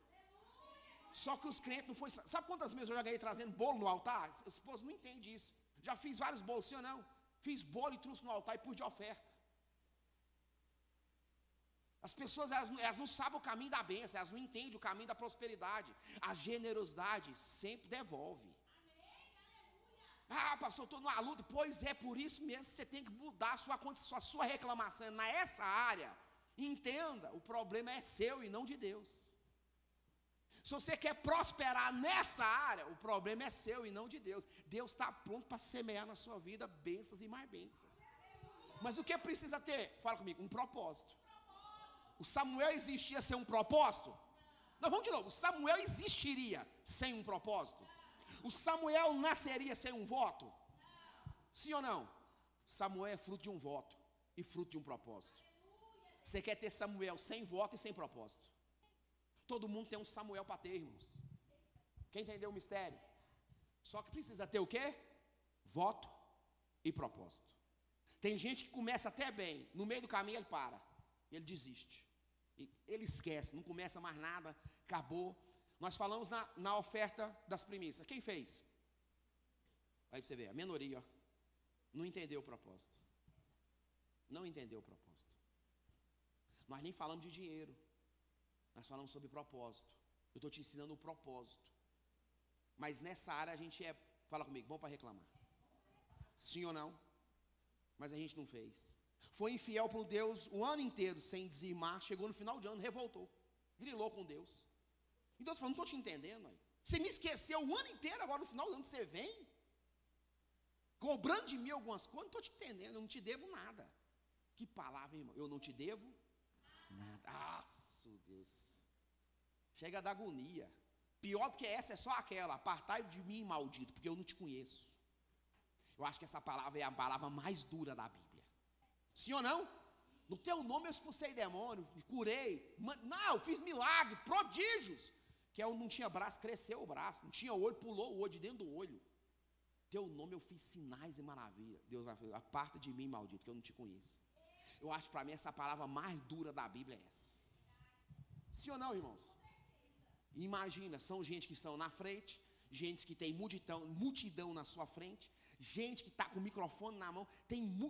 Só que os crentes não foi. Sabe quantas vezes eu já ganhei trazendo bolo no altar? Os esposos não entendem isso. Já fiz vários bolos, sim ou não? Fiz bolo e trouxe no altar e pus de oferta. As pessoas elas não sabem o caminho da bênção, elas não entendem o caminho da prosperidade. A generosidade sempre devolve. Pastor, eu estou numa luta. Pois é, por isso mesmo você tem que mudar a sua reclamação nessa área. Entenda, o problema é seu e não de Deus. Se você quer prosperar nessa área, o problema é seu e não de Deus. Deus está pronto para semear na sua vida bênçãos e mais bênçãos. Mas o que precisa ter? Fala comigo, um propósito. O Samuel existia sem um propósito? Não, vamos de novo. O Samuel existiria sem um propósito? O Samuel nasceria sem um voto? Sim ou não? Samuel é fruto de um voto e fruto de um propósito. Você quer ter Samuel sem voto e sem propósito? Todo mundo tem um Samuel para ter, irmãos. Quem entendeu o mistério? Só que precisa ter o quê? Voto e propósito. Tem gente que começa até bem, no meio do caminho ele para, ele desiste. Ele esquece, não começa mais nada, acabou. Nós falamos na oferta das primícias. Quem fez? Aí você vê, a minoria, não entendeu o propósito. Não entendeu o propósito. Nós nem falamos de dinheiro. Nós falamos sobre propósito. Eu estou te ensinando o propósito. Mas nessa área a gente fala comigo, bom para reclamar. Sim ou não? Mas a gente não fez. Foi infiel para o Deus o ano inteiro, sem dizimar. Chegou no final de ano, revoltou. Grilou com Deus. Então eu falando, não estou te entendendo. Aí. Você me esqueceu o ano inteiro, agora no final do ano você vem? Cobrando de mim algumas coisas, não estou te entendendo, eu não te devo nada. Que palavra, irmão? Eu não te devo nada. Nossa, Deus. Chega da agonia. Pior do que essa é só aquela. Apartai de mim, maldito, porque eu não te conheço. Eu acho que essa palavra é a palavra mais dura da Bíblia. Sim ou não? No teu nome eu expulsei demônio, curei. Não, eu fiz milagre, prodígios. Que eu não tinha braço, cresceu o braço. Não tinha olho, pulou o olho de dentro do olho. Teu nome eu fiz sinais e maravilha. Deus vai falar, aparta de mim, maldito, que eu não te conheço. Eu acho que para mim essa palavra mais dura da Bíblia é essa. Sim ou não, irmãos? Imagina, são gente que estão na frente, gente que tem multidão na sua frente, gente que está com o microfone na mão.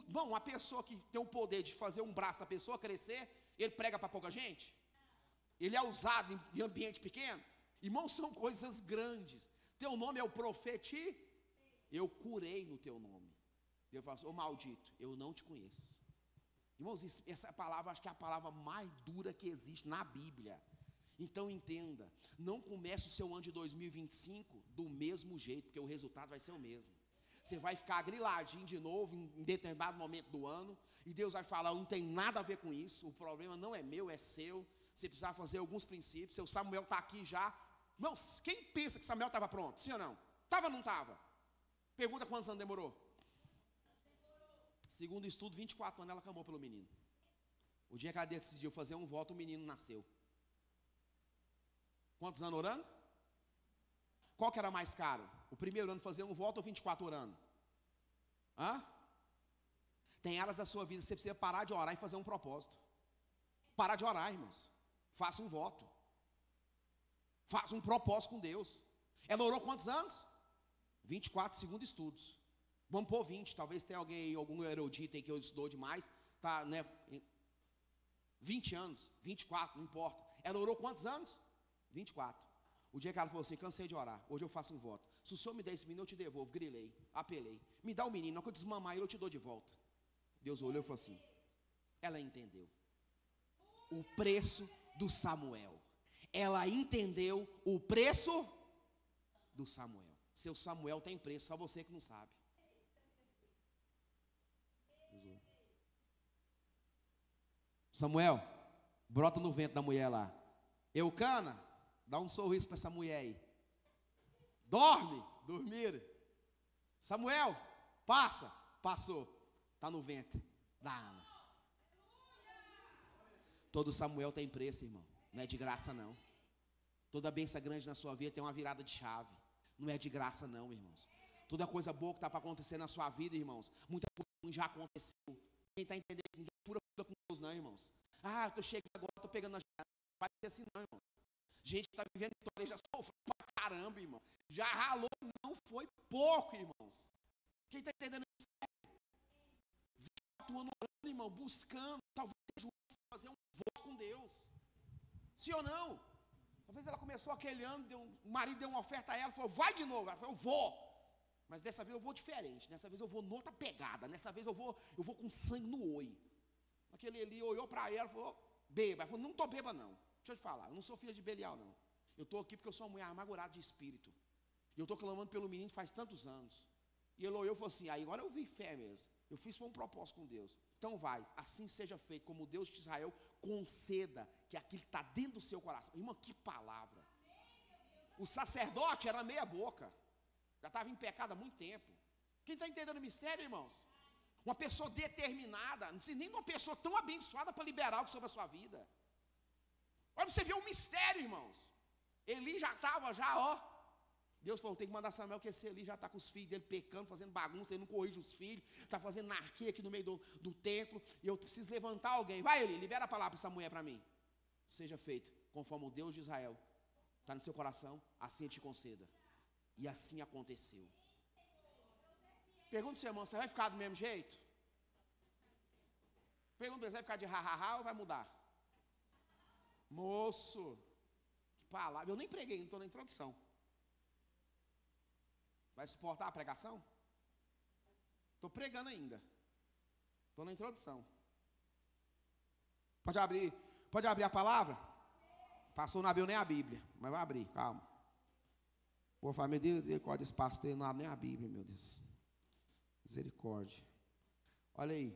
Bom, uma pessoa que tem o poder de fazer um braço da pessoa crescer, ele prega para pouca gente? Ele é usado em ambiente pequeno? Irmãos, são coisas grandes. Teu nome é o profeti? Eu curei no teu nome. Deus fala assim, ô maldito, eu não te conheço. Irmãos, essa palavra, acho que é a palavra mais dura que existe na Bíblia. Então entenda, não comece o seu ano de 2025 do mesmo jeito, porque o resultado vai ser o mesmo. Você vai ficar griladinho de novo em determinado momento do ano, e Deus vai falar, não tem nada a ver com isso, o problema não é meu, é seu. Você precisa fazer alguns princípios. Seu Samuel está aqui já. Irmãos, quem pensa que Samuel estava pronto? Sim ou não? Estava ou não estava? Pergunta quantos anos demorou? Segundo o estudo, 24 anos ela clamou pelo menino. O dia que ela decidiu fazer um voto, o menino nasceu. Quantos anos orando? Qual que era mais caro? O primeiro ano fazer um voto ou 24 orando? Hã? Tem áreas da sua vida que você precisa parar de orar e fazer um propósito. Parar de orar, irmãos. Faça um voto. Faça um propósito com Deus. Ela orou quantos anos? 24, segundo estudos. Vamos pôr 20, talvez tenha alguém, algum erudito aí que eu estudou demais, tá, né? 20 anos, 24, não importa. Ela orou quantos anos? 24. O dia que ela falou assim, cansei de orar, hoje eu faço um voto. Se o senhor me der esse menino, eu te devolvo. Grilei, apelei. Me dá o menino, na hora que eu desmamar ele, eu te dou de volta. Deus olhou e falou assim, ela entendeu o preço do Samuel. Ela entendeu o preço do Samuel. Seu Samuel tem preço, só você que não sabe. Samuel, brota no vento da mulher lá. Eucana, dá um sorriso para essa mulher aí. Dorme, dormir. Samuel, passa, passou. Está no ventre da Ana. Todo Samuel tem preço, irmão. Não é de graça, não. Toda bênção grande na sua vida tem uma virada de chave. Não é de graça, não, irmãos. Toda coisa boa que está para acontecer na sua vida, irmãos, muita coisa ruim já aconteceu. Quem está entendendo? Ninguém fura com Deus, não, irmãos. Ah, eu estou chegando agora, estou pegando na janela. Não vai ser assim, não, irmão. Gente que está vivendo história já sofreu pra caramba, irmão. Já ralou, não foi pouco, irmãos. Quem está entendendo isso? 24 anos orando, irmão, buscando, talvez seja fazer um voto com Deus. Sim ou não? Talvez ela começou aquele ano, o marido deu uma oferta a ela, falou, vai de novo. Ela falou, eu vou. Mas dessa vez eu vou diferente, dessa vez eu vou noutra pegada, dessa vez eu vou com sangue no olho. Aquele ali olhou para ela e falou, beba. Ela falou, não estou beba não, deixa eu te falar, eu não sou filha de Belial não. Eu estou aqui porque eu sou uma mulher amargurada de espírito. E eu estou clamando pelo menino faz tantos anos. E ele olhou e falou assim, agora eu vi fé mesmo. Eu fiz foi um propósito com Deus. Então vai, assim seja feito, como o Deus de Israel conceda que aquilo que está dentro do seu coração. Irmão, que palavra. O sacerdote era meia boca. Já estava em pecado há muito tempo. Quem está entendendo o mistério, irmãos? Uma pessoa determinada, não precisa nem de uma pessoa tão abençoada para liberar algo sobre a sua vida. Olha, você vê um mistério, irmãos. Eli já estava, ó. Deus falou, tem que mandar Samuel, que esse Eli já está com os filhos dele pecando, fazendo bagunça, ele não corrige os filhos, está fazendo anarquia aqui no meio do templo, e eu preciso levantar alguém. Vai, Eli, libera a palavra para essa mulher para mim. Seja feito, conforme o Deus de Israel está no seu coração, assim ele te conceda. E assim aconteceu. Pergunta ao seu irmão, você vai ficar do mesmo jeito? Pergunta, você vai ficar de ha-ha-ha ou vai mudar? Moço, que palavra, eu nem preguei, não estou na introdução. Vai suportar a pregação? Estou pregando ainda. Estou na introdução. Pode abrir a palavra? Passou, não abriu nem a Bíblia, mas vai abrir, calma. Por favor, misericórdia, esse pastor não abre nem a Bíblia, meu Deus. Misericórdia. Olha aí,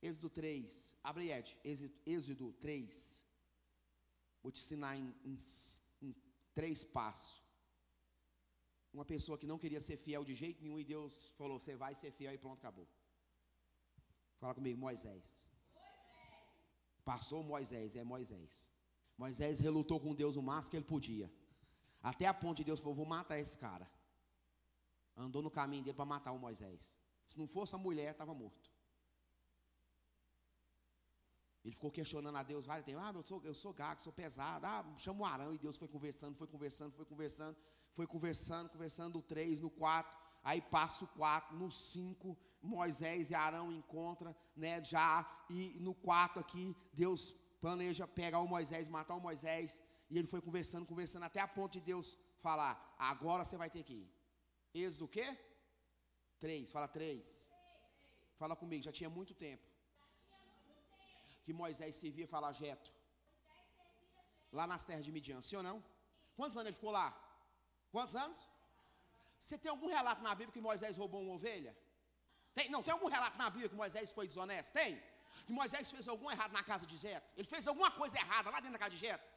Êxodo 3, abre aí, Ed, Êxodo 3. Vou te ensinar em 3 passos. Uma pessoa que não queria ser fiel de jeito nenhum, e Deus falou, você vai ser fiel e pronto, acabou. Fala comigo, Moisés. Passou Moisés, é Moisés. Moisés relutou com Deus o máximo que ele podia. Até a ponto de Deus falou, vou matar esse cara. Andou no caminho dele para matar o Moisés. Se não fosse a mulher, estava morto. Ele ficou questionando a Deus vários tempos. Eu sou gago, sou pesado. Chama o Arão. E Deus foi conversando, no 3, no 4. Aí passa o 4, no 5, Moisés e Arão encontram, né, já. E no 4 aqui, Deus planeja pegar o Moisés, matar o Moisés. E ele foi conversando, até a ponto de Deus falar, agora você vai ter que ir. Êxodo o quê? 3, fala 3. Fala comigo, já tinha muito tempo que Moisés servia, fala Jetro, lá nas terras de Midian, sim ou não? Quantos anos ele ficou lá? Quantos anos? Você tem algum relato na Bíblia que Moisés roubou uma ovelha? Não, tem algum relato na Bíblia que Moisés foi desonesto? Tem? Que Moisés fez algum errado na casa de Jetro? Ele fez alguma coisa errada lá dentro da casa de Jetro?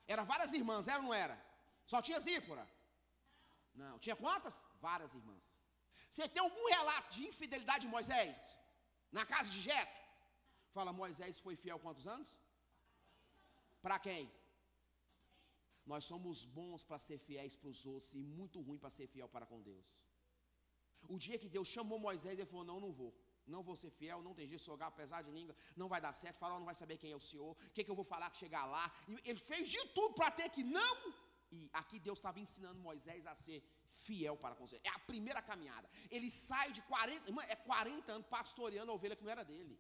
Era várias irmãs, era ou não era? Só tinha Zípora? Não, tinha quantas? Várias irmãs. Você tem algum relato de infidelidade de Moisés na casa de Jetro? Fala, Moisés foi fiel quantos anos? Para quem? Nós somos bons para ser fiéis para os outros e muito ruim para ser fiel para com Deus. O dia que Deus chamou Moisés, ele falou, não vou. Não vou ser fiel, não tem jeito, sou gago, pesado de língua, não vai dar certo, Faraó não vai saber quem é o Senhor, o que eu vou falar que chegar lá. E ele fez de tudo para ter que não. E aqui Deus estava ensinando Moisés a ser fiel para com Deus. É a primeira caminhada. Ele sai de 40 anos pastoreando a ovelha que não era dele.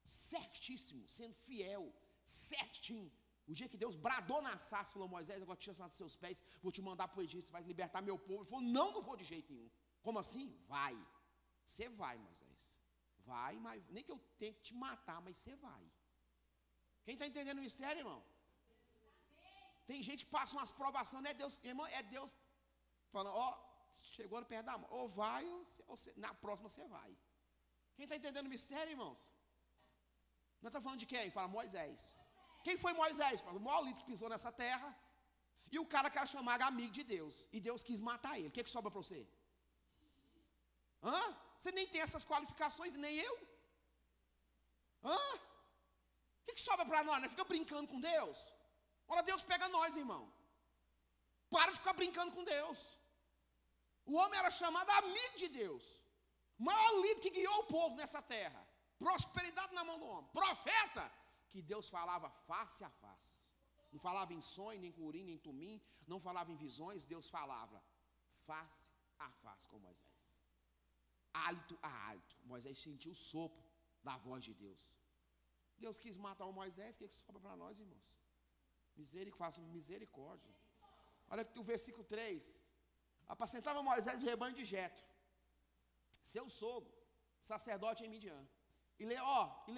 Certíssimo, sendo fiel, certinho. O dia que Deus bradou na sarça, falou, Moisés, agora tira dos seus pés, vou te mandar para o Egito, você vai libertar meu povo. Ele falou, não vou de jeito nenhum. Como assim? Vai. Você vai, Moisés. Vai, mas nem que eu tenha que te matar, mas você vai. Quem está entendendo o mistério, irmão? Tem gente que passa umas provações, não é Deus, irmão, é Deus falando, chegou no perto da mão, ou vai, ou na próxima você vai. Quem está entendendo o mistério, irmãos? Nós estamos falando de quem? Fala Moisés. Quem foi Moisés? O maior líder que pisou nessa terra. E o cara que era chamado amigo de Deus. E Deus quis matar ele. O que sobra para você? Você nem tem essas qualificações, nem eu. O que sobra para nós? Nós ficamos brincando com Deus. Ora, Deus pega nós, irmão. Para de ficar brincando com Deus. O homem era chamado amigo de Deus. O maior líder que guiou o povo nessa terra. Prosperidade na mão do homem. Profeta. Que Deus falava face a face. Não falava em sonho, nem curim, nem tumim. Não falava em visões. Deus falava face a face com Moisés. Hálito a hálito. Moisés sentiu o sopro da voz de Deus. Deus quis matar o Moisés. O que sobra para nós, irmãos? Misericórdia. Olha aqui o versículo 3. Apacentava Moisés o rebanho de Jetro, seu sogro, sacerdote em Midian. E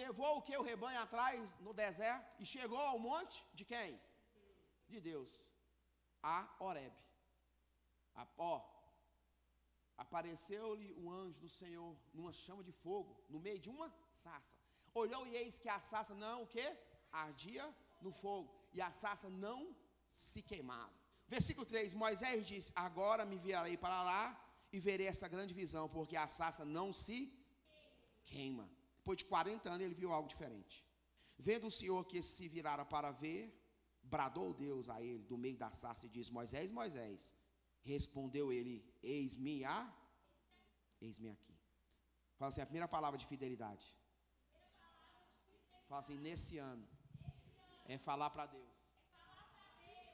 levou o que? O rebanho atrás no deserto. E chegou ao monte de quem? De Deus. A Horebe. Apareceu-lhe o anjo do Senhor numa chama de fogo, no meio de uma sarça. Olhou e eis que a sarça não, o quê? Ardia no fogo. E a sarça não se queimava. Versículo 3, Moisés disse, agora me virarei para lá e verei essa grande visão, porque a sarça não se queima. Depois de 40 anos ele viu algo diferente. Vendo o Senhor que se virara para ver, bradou Deus a ele do meio da sarça e disse, Moisés, Moisés. Respondeu ele, eis-me aqui. Fala assim, a primeira palavra de fidelidade. Fala assim, nesse ano, é falar para Deus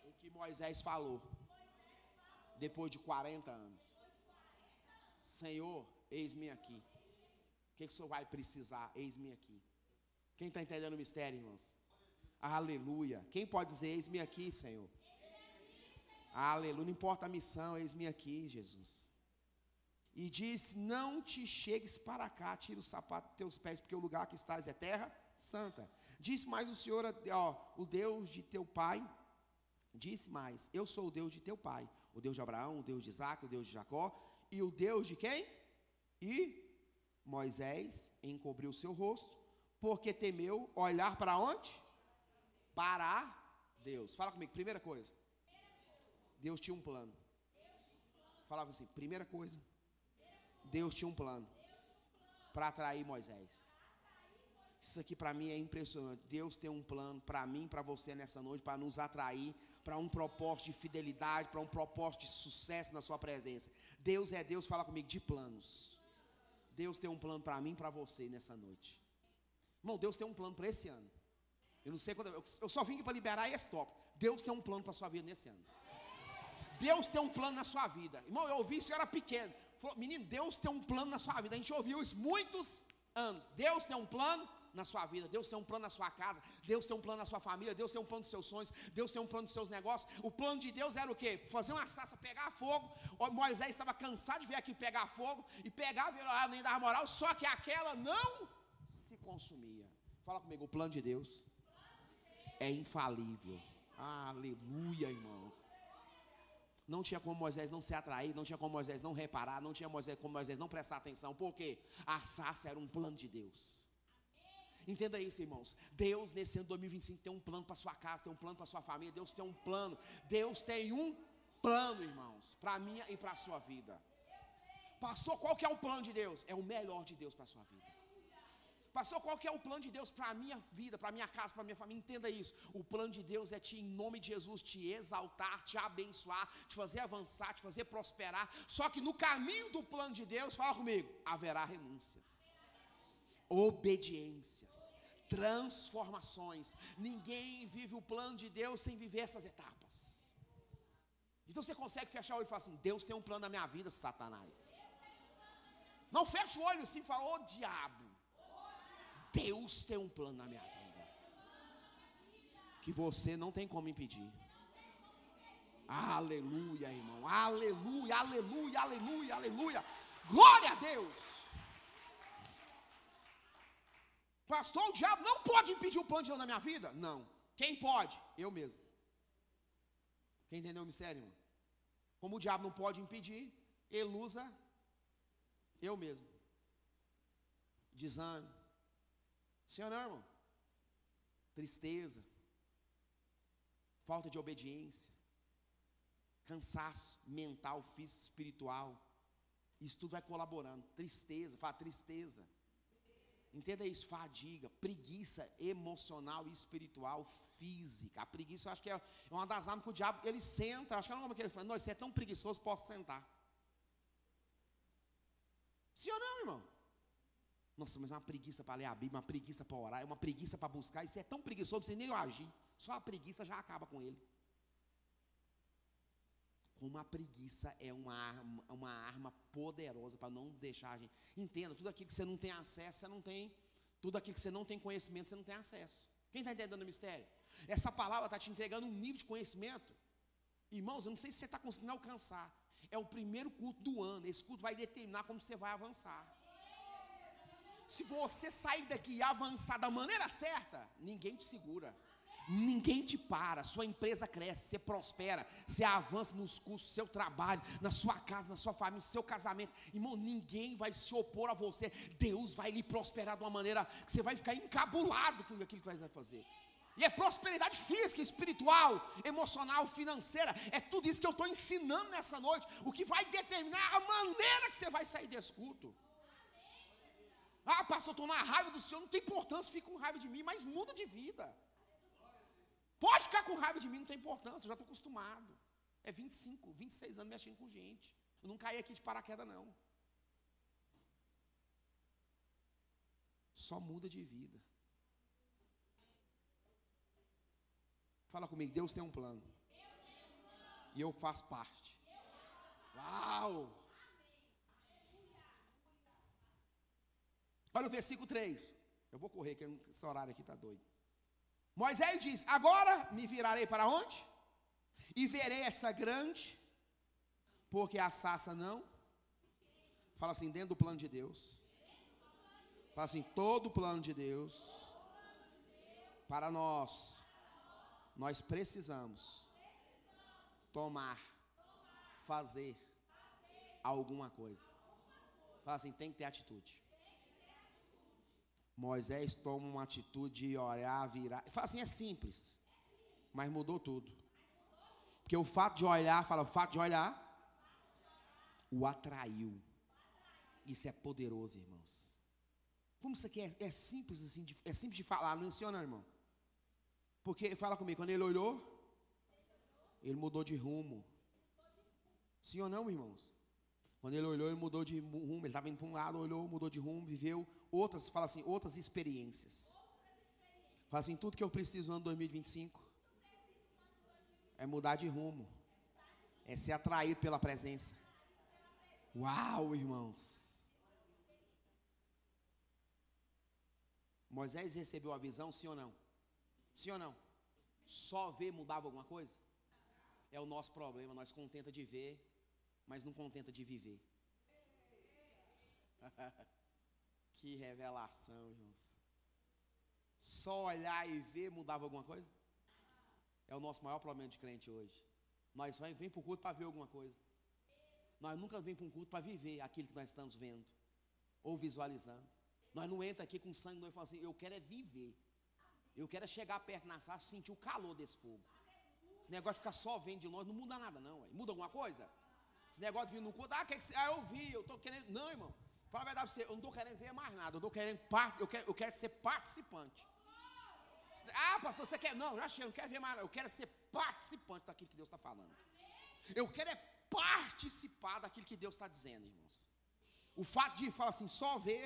o que Moisés falou, depois de 40 anos. Senhor, eis-me aqui. O que o Senhor vai precisar? Eis-me aqui. Quem está entendendo o mistério, irmãos? Aleluia. Quem pode dizer, eis-me aqui, Senhor? Aleluia. Não importa a missão, eis-me aqui, Jesus. E disse, não te chegues para cá, tira o sapato dos teus pés, porque o lugar que estás é terra santa. Disse mais o Senhor, o Deus de teu pai, disse mais, eu sou o Deus de teu pai, o Deus de Abraão, o Deus de Isaac, o Deus de Jacó, e o Deus de quem? E Moisés encobriu o seu rosto, porque temeu olhar para onde? Para Deus. Fala comigo, primeira coisa. Deus tinha um plano. Falava assim, primeira coisa, Deus tinha um plano para atrair Moisés. Isso aqui para mim é impressionante. Deus tem um plano para mim, para você nessa noite, para nos atrair para um propósito de fidelidade, para um propósito de sucesso na sua presença. Deus é Deus, fala comigo, de planos. Deus tem um plano para mim e para você nessa noite. Irmão, Deus tem um plano para esse ano. Eu não sei quando eu só vim aqui para liberar esse tópico. Deus tem um plano para a sua vida nesse ano. Deus tem um plano na sua vida. Irmão, eu ouvi isso, eu era pequeno. Falou, menino, Deus tem um plano na sua vida. A gente ouviu isso muitos anos. Deus tem um plano na sua vida, Deus tem um plano na sua casa, Deus tem um plano na sua família, Deus tem um plano dos seus sonhos, Deus tem um plano dos seus negócios. O plano de Deus era o quê? Fazer uma sarça pegar fogo. Moisés estava cansado de ver aqui pegar fogo, e pegava e nem dava moral, só que aquela não se consumia. Fala comigo, o plano de Deus é infalível. Aleluia, irmãos. Não tinha como Moisés não se atrair, não tinha como Moisés não reparar, não tinha como Moisés não prestar atenção, porque a sarça era um plano de Deus. Entenda isso, irmãos. Deus nesse ano 2025 tem um plano para sua casa, tem um plano para sua família. Deus tem um plano. Deus tem um plano, irmãos, para a minha e para a sua vida. Pastor, qual que é o plano de Deus? É o melhor de Deus para a sua vida. Pastor, qual que é o plano de Deus para a minha vida, para a minha casa, para a minha família? Entenda isso. O plano de Deus é em nome de Jesus, te exaltar, te abençoar, te fazer avançar, te fazer prosperar. Só que no caminho do plano de Deus, fala comigo, haverá renúncias, obediências, transformações. Ninguém vive o plano de Deus sem viver essas etapas. Então você consegue fechar o olho e falar assim, Deus tem um plano na minha vida, Satanás. Não fecha o olho assim e fala, ô diabo, Deus tem um plano na minha vida, que você não tem como impedir. Aleluia, irmão, aleluia, aleluia, aleluia, aleluia. Glória a Deus. Pastor, o diabo não pode impedir o plano de Deus na minha vida? Não. Quem pode? Eu mesmo. Quem entendeu o mistério, irmão? Como o diabo não pode impedir, ele usa eu mesmo. Desânimo. Sim ou não, irmão? Tristeza. Falta de obediência. Cansaço mental, físico, espiritual. Isso tudo vai colaborando. Tristeza, fala tristeza. Entenda isso, fadiga, preguiça emocional e espiritual, física. A preguiça eu acho que é uma das armas que o diabo, ele senta, acho que é uma arma que ele fala, não, você é tão preguiçoso, posso sentar. Sim ou não, irmão? Nossa, mas é uma preguiça para ler a Bíblia, uma preguiça para orar, é uma preguiça para buscar, e você é tão preguiçoso, você nem agir, só a preguiça já acaba com ele. Como a preguiça é uma arma poderosa para não deixar a gente. Entenda, tudo aquilo que você não tem acesso, você não tem. Tudo aquilo que você não tem conhecimento, você não tem acesso. Quem está entendendo o mistério? Essa palavra está te entregando um nível de conhecimento. Irmãos, eu não sei se você está conseguindo alcançar. É o primeiro culto do ano. Esse culto vai determinar como você vai avançar. Se você sair daqui e avançar da maneira certa, ninguém te segura. Ninguém te para, sua empresa cresce, você prospera, você avança nos cursos, no seu trabalho, na sua casa, na sua família, no seu casamento. Irmão, ninguém vai se opor a você. Deus vai lhe prosperar de uma maneira que você vai ficar encabulado com aquilo que vai fazer. E é prosperidade física, espiritual, emocional, financeira. É tudo isso que eu estou ensinando nessa noite. O que vai determinar a maneira que você vai sair desse culto. Ah, pastor, eu estou na raiva do Senhor, não tem importância, fica com raiva de mim, mas muda de vida. Pode ficar com raiva de mim, não tem importância, eu já estou acostumado. É 25, 26 anos mexendo com gente. Eu não caí aqui de paraquedas, não. Só muda de vida. Fala comigo, Deus tem um plano. E eu faço parte. Uau! Olha o versículo 3. Eu vou correr, que esse horário aqui está doido. Moisés diz, agora me virarei para onde? E verei essa grande, porque a sarça não. Fala assim, dentro do plano de Deus. Fala assim, todo o plano de Deus, para nós precisamos tomar, fazer alguma coisa. Fala assim, tem que ter atitude. Moisés toma uma atitude de olhar, virar. Fala assim, é simples, mas mudou tudo. Porque o fato de olhar, fala, o fato de olhar o atraiu. Isso é poderoso, irmãos. Como isso aqui é simples assim, é simples de falar, não é, não, irmão? Porque, fala comigo, quando ele olhou, ele mudou de rumo. Sim ou não, irmãos? Quando ele olhou, ele mudou de rumo. Ele estava indo para um lado, olhou, mudou de rumo, viveu outras, fala assim, outras experiências. Fala assim, tudo que eu preciso no ano 2025 é mudar de rumo. É ser atraído pela presença. Uau, irmãos. Moisés recebeu a visão, sim ou não? Sim ou não? Só ver mudava alguma coisa? É o nosso problema, nós contenta de ver, mas não contenta de viver. Que revelação, irmãos. Só olhar e ver mudava alguma coisa? É o nosso maior problema de crente hoje. Nós vem para o culto para ver alguma coisa. Nós nunca vem para um culto para viver aquilo que nós estamos vendo ou visualizando. Nós não entra aqui com sangue, nós falamos assim, eu quero é viver. Eu quero é chegar perto na sala e sentir o calor desse fogo. Esse negócio de ficar só vendo de longe não muda nada não, ué. Muda alguma coisa? Esse negócio de vir no culto, eu vi, eu estou querendo. Não, irmão, fala a verdade para você, eu não estou querendo ver mais nada, eu quero ser participante. Ah, pastor, você quer? Não, já achei, eu não quero ver mais nada, eu quero ser participante daquilo que Deus está falando. Eu quero é participar daquilo que Deus está dizendo, irmãos. O fato de falar assim, só ver,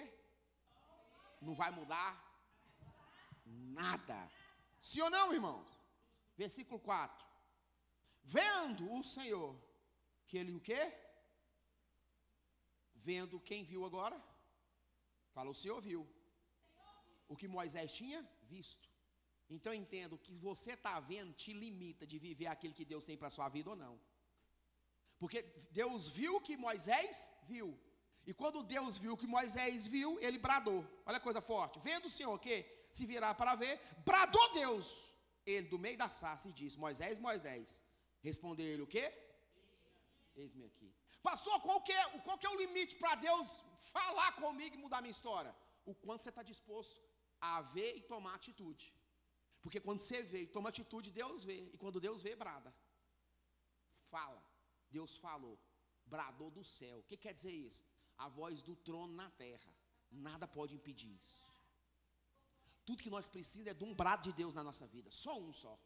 não vai mudar nada. Sim ou não, irmãos? Versículo 4. Vendo o Senhor, que ele o quê? Vendo quem viu agora? Fala, o Senhor viu. O que Moisés tinha visto. Então eu entendo que você está vendo te limita de viver aquilo que Deus tem para a sua vida ou não. Porque Deus viu o que Moisés viu. E quando Deus viu o que Moisés viu, ele bradou. Olha a coisa forte. Vendo o Senhor o quê? Se virar para ver, bradou Deus. Ele do meio da sarça e disse, Moisés, Moisés. Respondeu ele o quê? Eis-me aqui. Pastor, qual que é o limite para Deus falar comigo e mudar minha história? O quanto você está disposto a ver e tomar atitude. Porque quando você vê e toma atitude, Deus vê. E quando Deus vê, brada. Fala. Deus falou. Bradou do céu. O que quer dizer isso? A voz do trono na terra. Nada pode impedir isso. Tudo que nós precisamos é de um brado de Deus na nossa vida. Só um só.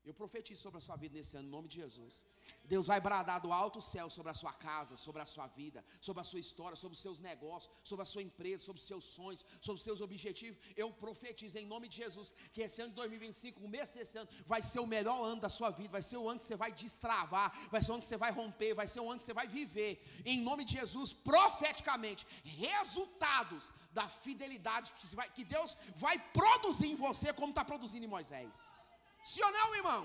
Eu profetizo sobre a sua vida nesse ano, em nome de Jesus. Deus vai bradar do alto céu sobre a sua casa, sobre a sua vida, sobre a sua história, sobre os seus negócios, sobre a sua empresa, sobre os seus sonhos, sobre os seus objetivos. Eu profetizo em nome de Jesus que esse ano de 2025, o mês desse ano, vai ser o melhor ano da sua vida. Vai ser o ano que você vai destravar, vai ser o ano que você vai romper, vai ser o ano que você vai viver. Em nome de Jesus, profeticamente, resultados da fidelidade que Deus vai produzir em você, como está produzindo em Moisés. Sim ou não, irmão?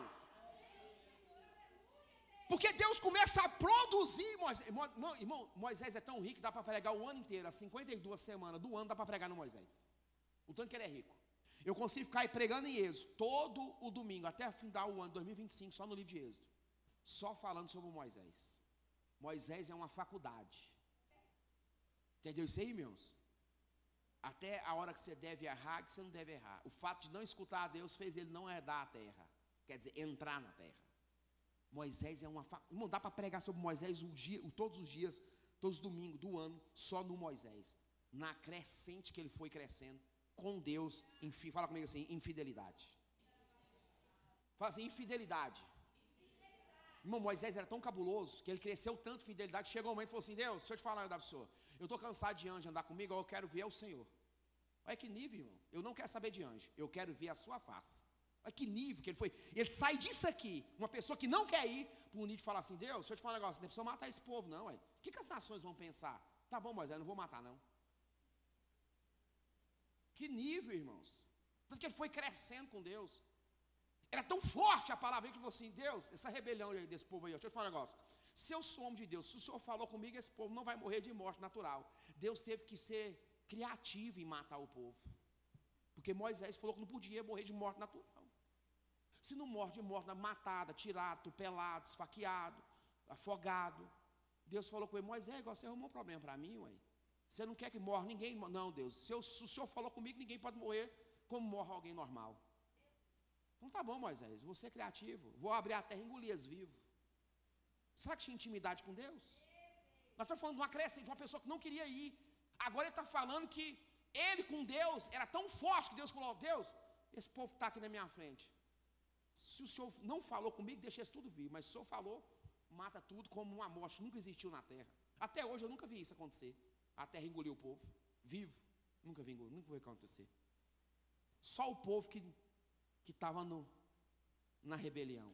Porque Deus começa a produzir irmão, Moisés é tão rico que dá para pregar o ano inteiro, as 52 semanas do ano dá para pregar no Moisés. O tanto que ele é rico. Eu consigo ficar aí pregando em Êxodo todo o domingo, até o final do ano 2025, só no livro de Êxodo. Só falando sobre o Moisés. Moisés é uma faculdade. Entendeu isso aí, meus? Até a hora que você deve errar, que você não deve errar. O fato de não escutar a Deus fez ele não herdar a terra. Quer dizer, entrar na terra. Moisés é uma faculdade. Não dá para pregar sobre Moisés todos os dias, todos os domingos do ano, só no Moisés. Na crescente que ele foi crescendo, com Deus, fala comigo assim, infidelidade. Fala assim, infidelidade. Irmão, Moisés era tão cabuloso, que ele cresceu tanto em fidelidade, chegou um momento e falou assim, Deus, deixa eu te falar uma da pessoa. Eu estou cansado de anjo andar comigo, eu quero ver o Senhor. Olha que nível, irmão. Eu não quero saber de anjo, eu quero ver a sua face. Olha que nível que ele foi. Ele sai disso aqui, uma pessoa que não quer ir, para o nível de falar assim, Deus, deixa eu te falar um negócio, não precisa matar esse povo não, ué. O que as nações vão pensar? Tá bom, Moisés, eu não vou matar não. Que nível, irmãos. Tanto que ele foi crescendo com Deus. Era tão forte a palavra que ele falou assim, Deus, essa rebelião desse povo aí, deixa eu te falar um negócio. Se eu sou homem de Deus, se o Senhor falou comigo, esse povo não vai morrer de morte natural. Deus teve que ser criativo em matar o povo. Porque Moisés falou que não podia morrer de morte natural. Se não morre de morte matada, tirado, atropelado, esfaqueado, afogado. Deus falou com ele, Moisés, você arrumou um problema para mim, ué. Você não quer que morra ninguém? Não, Deus, se o Senhor falou comigo, ninguém pode morrer como morre alguém normal. Então tá bom, Moisés, vou ser criativo. Vou abrir a terra e engolir as vivos. Será que tinha intimidade com Deus? Nós estamos falando de uma crescente, de uma pessoa que não queria ir. Agora ele está falando que ele com Deus era tão forte que Deus falou: Deus, esse povo está aqui na minha frente. Se o Senhor não falou comigo, deixa isso tudo vir. Mas se o Senhor falou, mata tudo como uma morte. Nunca existiu na terra. Até hoje eu nunca vi isso acontecer. A terra engoliu o povo, vivo. Nunca vi acontecer. Só o povo que estava na rebelião.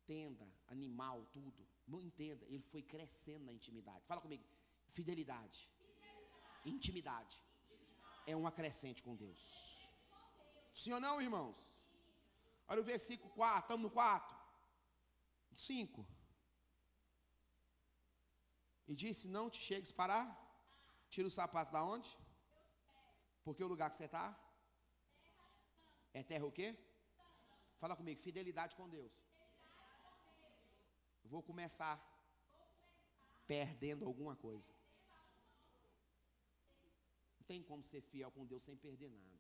Tenda, animal, tudo. Não entenda, ele foi crescendo na intimidade. Fala comigo. Fidelidade. Intimidade. É uma crescente com Deus. Sim ou não, irmãos? Olha o versículo 4, estamos no 4. 5. E disse: não te chegues para. Tira os sapatos da onde? Porque o lugar que você está é terra o quê? Fala comigo, fidelidade com Deus. Vou começar perdendo alguma coisa. Não tem como ser fiel com Deus sem perder nada.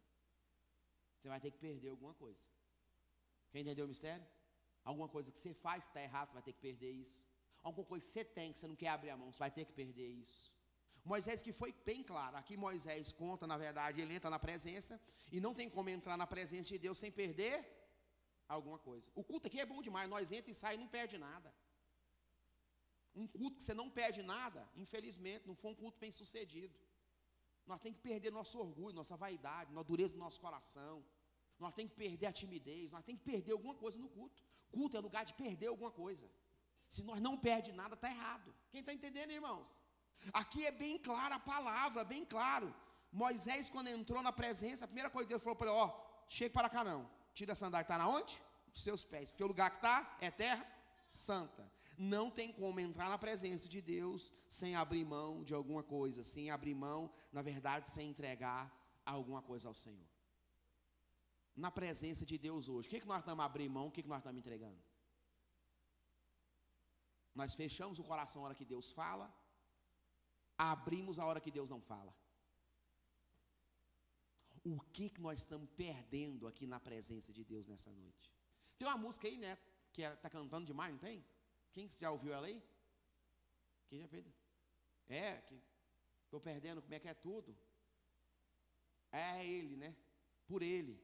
Você vai ter que perder alguma coisa. Quem entendeu o mistério? Alguma coisa que você faz está errado, você vai ter que perder isso. Alguma coisa que você tem, que você não quer abrir a mão, você vai ter que perder isso. Moisés, que foi bem claro, aqui Moisés conta, na verdade, ele entra na presença, e não tem como entrar na presença de Deus sem perder alguma coisa. O culto aqui é bom demais, nós entra e sai e não perde nada. Um culto que você não perde nada, infelizmente, não foi um culto bem sucedido. Nós temos que perder nosso orgulho, nossa vaidade, nossa dureza do nosso coração. Nós temos que perder a timidez, nós temos que perder alguma coisa no culto. Culto é lugar de perder alguma coisa. Se nós não perdemos nada, está errado. Quem está entendendo, irmãos? Aqui é bem clara a palavra, bem claro. Moisés, quando entrou na presença, a primeira coisa que Deus falou para ele: ó, chega para cá não. Tira a sandália, está na onde? Os seus pés. Porque o lugar que está é terra santa. Não tem como entrar na presença de Deus sem abrir mão de alguma coisa, sem abrir mão, na verdade, sem entregar alguma coisa ao Senhor. Na presença de Deus hoje, o que nós estamos abrindo mão, o que nós estamos entregando? Nós fechamos o coração na hora que Deus fala, abrimos a hora que Deus não fala. O que nós estamos perdendo aqui na presença de Deus nessa noite? Tem uma música aí, né, que está cantando demais, não tem? Quem já ouviu ela aí? Quem já perdeu? Que estou perdendo, como é que é tudo? É ele, né? Por ele.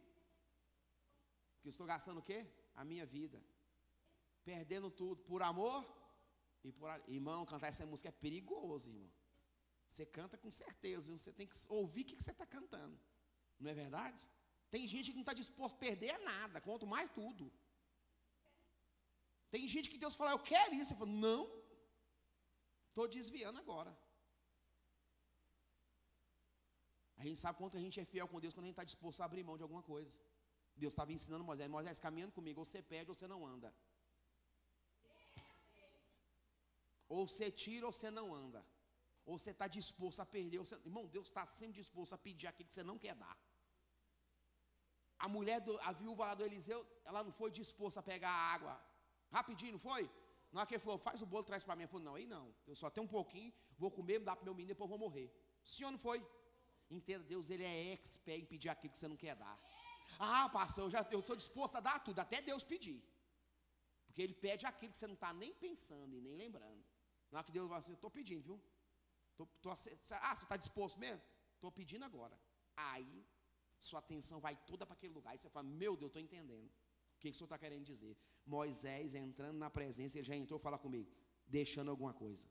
Que eu estou gastando o quê? A minha vida. Perdendo tudo por amor e por... Irmão, cantar essa música é perigoso, irmão. Você canta com certeza, você tem que ouvir o que você está cantando. Não é verdade? Tem gente que não está disposto a perder nada, quanto mais tudo. Tem gente que Deus fala: eu quero isso. Você fala: não, estou desviando agora. A gente sabe quanto a gente é fiel com Deus quando a gente está disposto a abrir mão de alguma coisa. Deus estava ensinando Moisés: Moisés, caminhando comigo, ou você perde ou você não anda. Ou você tira ou você não anda. Ou você está disposto a perder. Irmão, Deus está sempre disposto a pedir aquilo que você não quer dar. A viúva lá do Eliseu, ela não foi disposta a pegar a água rapidinho, não foi? Na hora que ele falou: faz o bolo, traz para mim. Ele falou: não, aí não, eu só tenho um pouquinho, vou comer, dá para o meu menino, depois vou morrer. O senhor não foi? Entenda, Deus, ele é expert em pedir aquilo que você não quer dar. Ah, pastor, eu estou disposto a dar tudo, até Deus pedir. Porque ele pede aquilo que você não está nem pensando e nem lembrando. Na hora que Deus vai assim: eu estou pedindo, viu? Você está disposto mesmo? Estou pedindo agora. Aí, sua atenção vai toda para aquele lugar. Aí você fala: meu Deus, estou entendendo. O que o senhor está querendo dizer? Moisés entrando na presença, ele já entrou, fala comigo, deixando alguma coisa.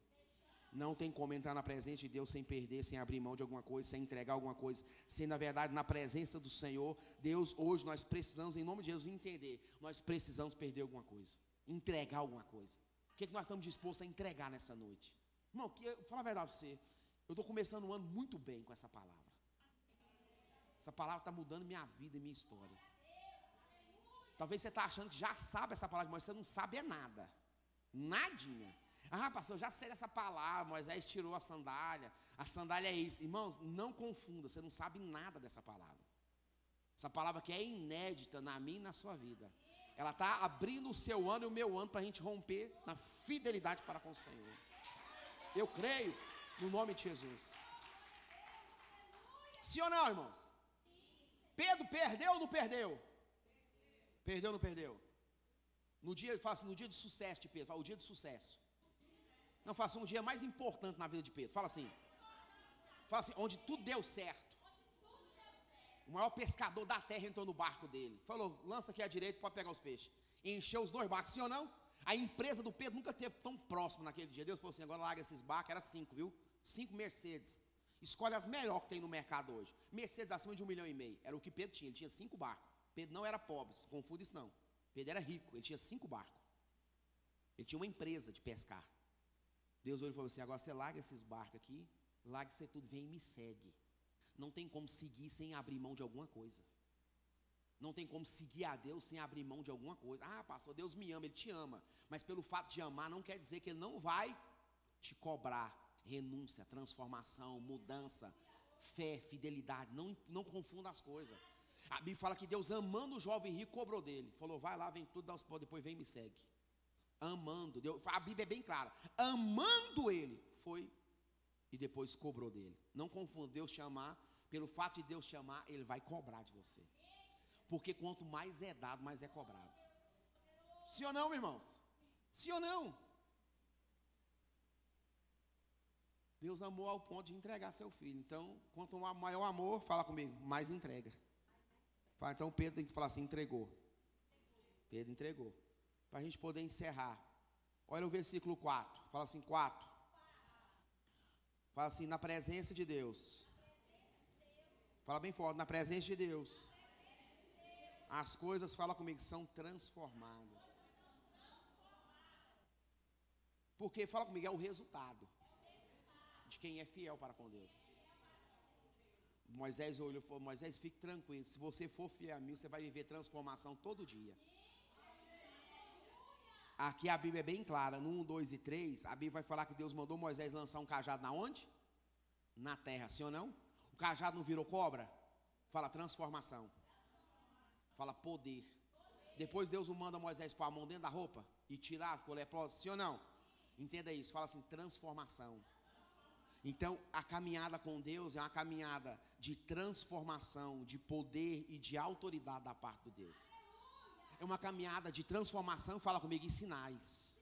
Não tem como entrar na presença de Deus sem perder, sem abrir mão de alguma coisa, sem entregar alguma coisa, sem, na verdade, na presença do Senhor. Deus, hoje nós precisamos, em nome de Jesus, entender. Nós precisamos perder alguma coisa, entregar alguma coisa. O que nós estamos dispostos a entregar nessa noite? Irmão, fala a verdade para você, eu estou começando um ano muito bem com essa palavra. Essa palavra está mudando minha vida e minha história. Talvez você está achando que já sabe essa palavra, mas você não sabe é nada. Nadinha. Ah, pastor, eu já sei dessa palavra. Moisés tirou a sandália é isso. Irmãos, não confunda, você não sabe nada dessa palavra. Essa palavra que é inédita na minha e na sua vida. Ela está abrindo o seu ano e o meu ano para a gente romper na fidelidade para com o Senhor. Eu creio no nome de Jesus. Sim ou não, irmãos? Pedro perdeu ou não perdeu? Perdeu ou não perdeu? No dia, eu falo assim, no dia de sucesso de Pedro, fala, o dia de sucesso. Não, fala assim, um dia mais importante na vida de Pedro. Fala assim, onde tudo deu certo. O maior pescador da terra entrou no barco dele. Falou, lança aqui à direita, pode pegar os peixes. E encheu os 2 barcos, sim ou não? A empresa do Pedro nunca esteve tão próxima naquele dia. Deus falou assim, agora larga esses barcos. Era 5, viu? 5 Mercedes. Escolhe as melhores que tem no mercado hoje. Mercedes acima de 1,5 milhão. Era o que Pedro tinha, ele tinha 5 barcos. Pedro não era pobre, confunda isso não. Pedro era rico, ele tinha 5 barcos. Ele tinha uma empresa de pescar. Deus olhou e falou assim, agora você larga esses barcos aqui, larga isso tudo, vem e me segue. Não tem como seguir sem abrir mão de alguma coisa. Não tem como seguir a Deus sem abrir mão de alguma coisa. Ah, pastor, Deus me ama, Ele te ama. Mas pelo fato de amar não quer dizer que Ele não vai te cobrar renúncia, transformação, mudança, fé, fidelidade. Não confunda as coisas. A Bíblia fala que Deus, amando o jovem rico, cobrou dele. Falou, vai lá, vem tudo, dá os pó, depois vem e me segue. Amando, Deus, a Bíblia é bem clara. Amando ele, foi e depois cobrou dele. Não confunda, Deus te amar, pelo fato de Deus te amar, Ele vai cobrar de você. Porque quanto mais é dado, mais é cobrado. Sim ou não, irmãos? Sim ou não? Deus amou ao ponto de entregar seu filho. Então, quanto maior amor, fala comigo, mais entrega. Então Pedro tem que falar assim, entregou. Pedro entregou. Para a gente poder encerrar. Olha o versículo 4. Fala assim, 4. Fala assim, na presença de Deus. Fala bem forte, na presença de Deus. As coisas, fala comigo, são transformadas. Porque, fala comigo, é o resultado de quem é fiel para com Deus. Moisés olhou e falou, Moisés, fique tranquilo, se você for fiel a mim, você vai viver transformação todo dia. Aqui a Bíblia é bem clara, no 1, 2 e 3, a Bíblia vai falar que Deus mandou Moisés lançar um cajado na onde? Na terra, sim ou não? O cajado não virou cobra? Fala transformação. Fala poder. Depois Deus não manda Moisés pôr a mão dentro da roupa e tirar, ficou leproso, sim ou não? Entenda isso, fala assim, transformação. Então, a caminhada com Deus é uma caminhada de transformação, de poder e de autoridade da parte de Deus. É uma caminhada de transformação, fala comigo, em sinais.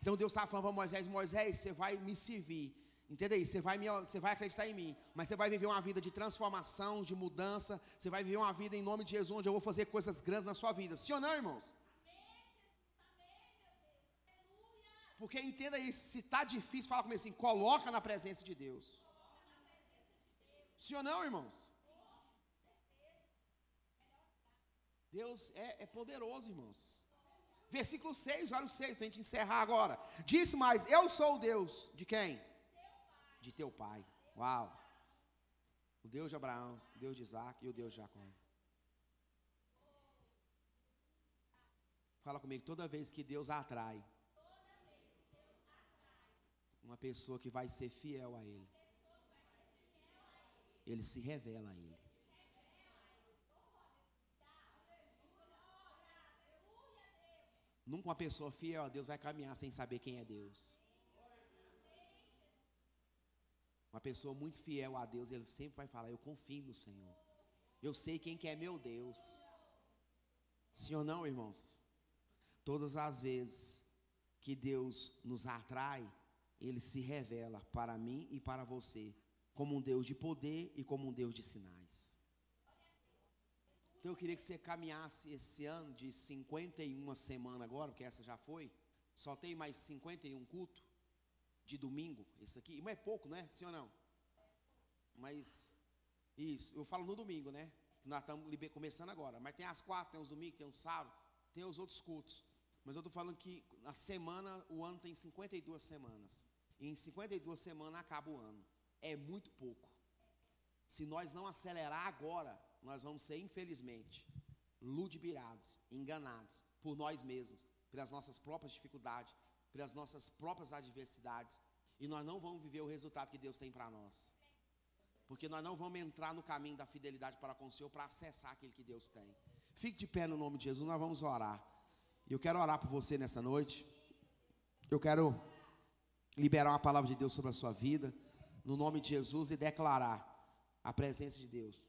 Então Deus estava falando para Moisés, Moisés, você vai me servir. Entenda aí, você vai acreditar em mim, mas você vai viver uma vida de transformação, de mudança. Você vai viver uma vida em nome de Jesus, onde eu vou fazer coisas grandes na sua vida. Sim ou não, irmãos? Porque entenda isso, se está difícil, fala comigo assim, coloca na presença de Deus. Sim ou não, irmãos? Deus é poderoso, irmãos. Versículo 6, olha o 6, para a gente encerrar agora. Disse mais, eu sou o Deus de quem? De teu pai. Uau. O Deus de Abraão, o Deus de Isaac e o Deus de Jacó. Fala comigo, toda vez que Deus atrai uma pessoa que vai ser fiel a Ele, Ele se revela a Ele. Nunca uma pessoa fiel a Deus vai caminhar sem saber quem é Deus. Uma pessoa muito fiel a Deus, ele sempre vai falar, eu confio no Senhor. Eu sei quem que é meu Deus. Sim ou não, irmãos? Todas as vezes que Deus nos atrai, Ele se revela para mim e para você, como um Deus de poder e como um Deus de sinais. Então eu queria que você caminhasse esse ano de 51 semanas agora, porque essa já foi. Só tem mais 51 cultos de domingo, esse aqui. Mas é pouco, né? Sim ou não? Mas, isso, eu falo no domingo, né? Nós estamos começando agora. Mas tem as 4, tem os domingos, tem os sábados, tem os outros cultos. Mas eu estou falando que na semana, o ano tem 52 semanas. E em 52 semanas acaba o ano. É muito pouco. Se nós não acelerar agora, nós vamos ser, infelizmente, ludibriados, enganados por nós mesmos, pelas nossas próprias dificuldades, pelas nossas próprias adversidades, e nós não vamos viver o resultado que Deus tem para nós. Porque nós não vamos entrar no caminho da fidelidade para com o Senhor para acessar aquilo que Deus tem. Fique de pé no nome de Jesus, nós vamos orar. E eu quero orar por você nessa noite. Eu quero liberar uma palavra de Deus sobre a sua vida, no nome de Jesus, e declarar a presença de Deus.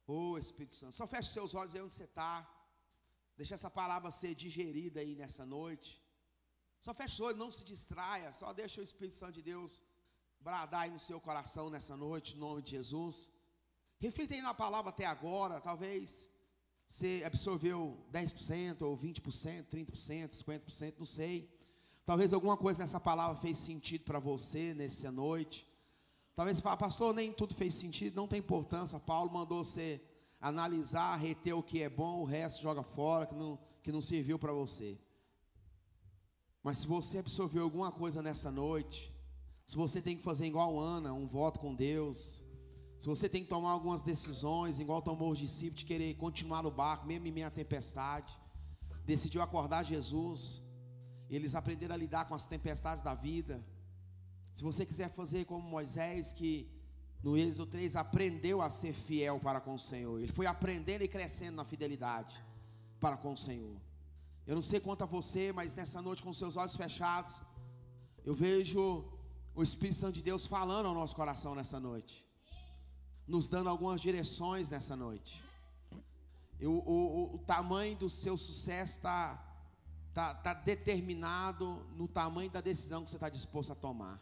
Ô Espírito Santo, só feche seus olhos aí onde você está. Deixa essa palavra ser digerida aí nessa noite. Só fecha o olho, não se distraia. Só deixa o Espírito Santo de Deus bradar aí no seu coração nessa noite, em nome de Jesus. Reflita aí na palavra até agora. Talvez você absorveu 10%, ou 20%, 30%, 50%, não sei. Talvez alguma coisa nessa palavra fez sentido para você nessa noite. Talvez você fale, pastor, nem tudo fez sentido, não tem importância. Paulo mandou você analisar, reter o que é bom, o resto joga fora, que não serviu para você. Mas se você absorveu alguma coisa nessa noite, se você tem que fazer igual Ana, um voto com Deus, se você tem que tomar algumas decisões, igual tomou os discípulos, de querer continuar no barco, mesmo em meio à tempestade, decidiu acordar Jesus, eles aprenderam a lidar com as tempestades da vida. Se você quiser fazer como Moisés, que no Êxodo 3 aprendeu a ser fiel para com o Senhor, ele foi aprendendo e crescendo na fidelidade para com o Senhor. Eu não sei quanto a você, mas nessa noite, com seus olhos fechados, eu vejo o Espírito Santo de Deus falando ao nosso coração nessa noite, nos dando algumas direções nessa noite. O tamanho do seu sucesso está determinado no tamanho da decisão que você está disposto a tomar.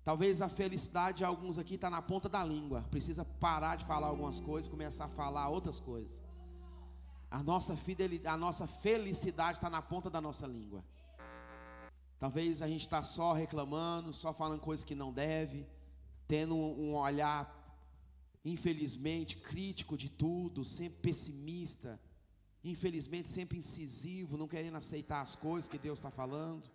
Talvez a felicidade de alguns aqui está na ponta da língua. Precisa parar de falar algumas coisas, começar a falar outras coisas. A nossa felicidade está na ponta da nossa língua. Talvez a gente está só reclamando, só falando coisas que não deve, tendo um olhar, infelizmente, crítico de tudo, sempre pessimista, infelizmente sempre incisivo, não querendo aceitar as coisas que Deus está falando.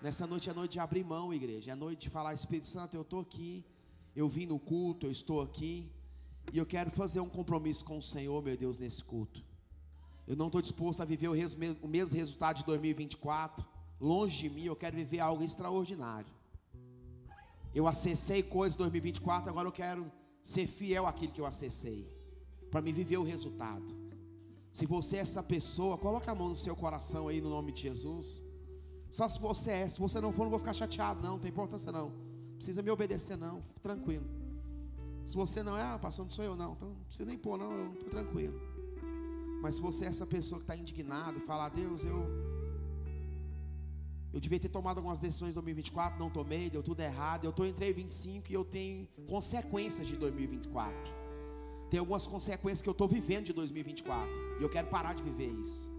Nessa noite é noite de abrir mão, igreja, é noite de falar, Espírito Santo, eu estou aqui, eu vim no culto, eu estou aqui, e eu quero fazer um compromisso com o Senhor, meu Deus, nesse culto. Eu não estou disposto a viver o mesmo resultado de 2024, longe de mim, eu quero viver algo extraordinário. Eu acessei coisas em 2024, agora eu quero ser fiel àquilo que eu acessei, para me viver o resultado. Se você é essa pessoa, coloca a mão no seu coração aí, no nome de Jesus. Só se você é, se você não for, não vou ficar chateado não, não tem importância não, não precisa me obedecer não, fico tranquilo. Se você não é, pastor, não sou eu não, então não precisa nem pôr não, eu estou tranquilo. Mas se você é essa pessoa que está indignado e fala, Deus, eu devia ter tomado algumas decisões em 2024, não tomei, deu tudo errado, eu entrei em 25 e eu tenho consequências de 2024, tem algumas consequências que eu estou vivendo de 2024, e eu quero parar de viver isso.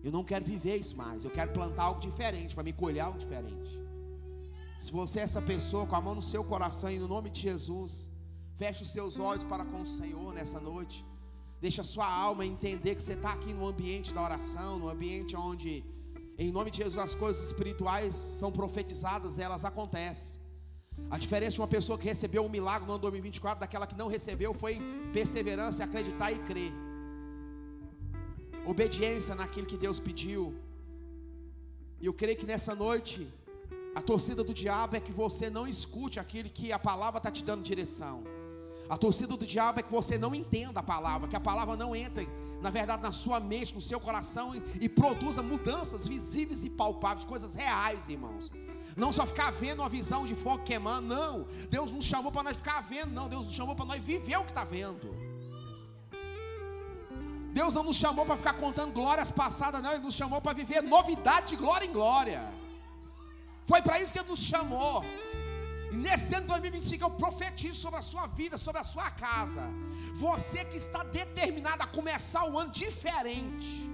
Eu não quero viver isso mais, eu quero plantar algo diferente, para me colher algo diferente. Se você é essa pessoa, com a mão no seu coração e no nome de Jesus, feche os seus olhos para com o Senhor nessa noite. Deixa a sua alma entender que você está aqui no ambiente da oração, no ambiente onde, em nome de Jesus, as coisas espirituais são profetizadas, elas acontecem. A diferença de uma pessoa que recebeu um milagre no ano 2024 daquela que não recebeu foi perseverança, acreditar e crer. Obediência naquilo que Deus pediu. E eu creio que nessa noite a torcida do diabo é que você não escute aquilo que a palavra está te dando direção. A torcida do diabo é que você não entenda a palavra, que a palavra não entre, na verdade, na sua mente, no seu coração e produza mudanças visíveis e palpáveis, coisas reais, irmãos. Não só ficar vendo uma visão de fogo queimando, não. Deus não chamou para nós ficar vendo, não. Deus nos chamou para nós viver o que está vendo. Deus não nos chamou para ficar contando glórias passadas, não. Ele nos chamou para viver novidade de glória em glória. Foi para isso que Ele nos chamou. E nesse ano de 2025 eu profetizo sobre a sua vida, sobre a sua casa. Você que está determinado a começar o ano diferente,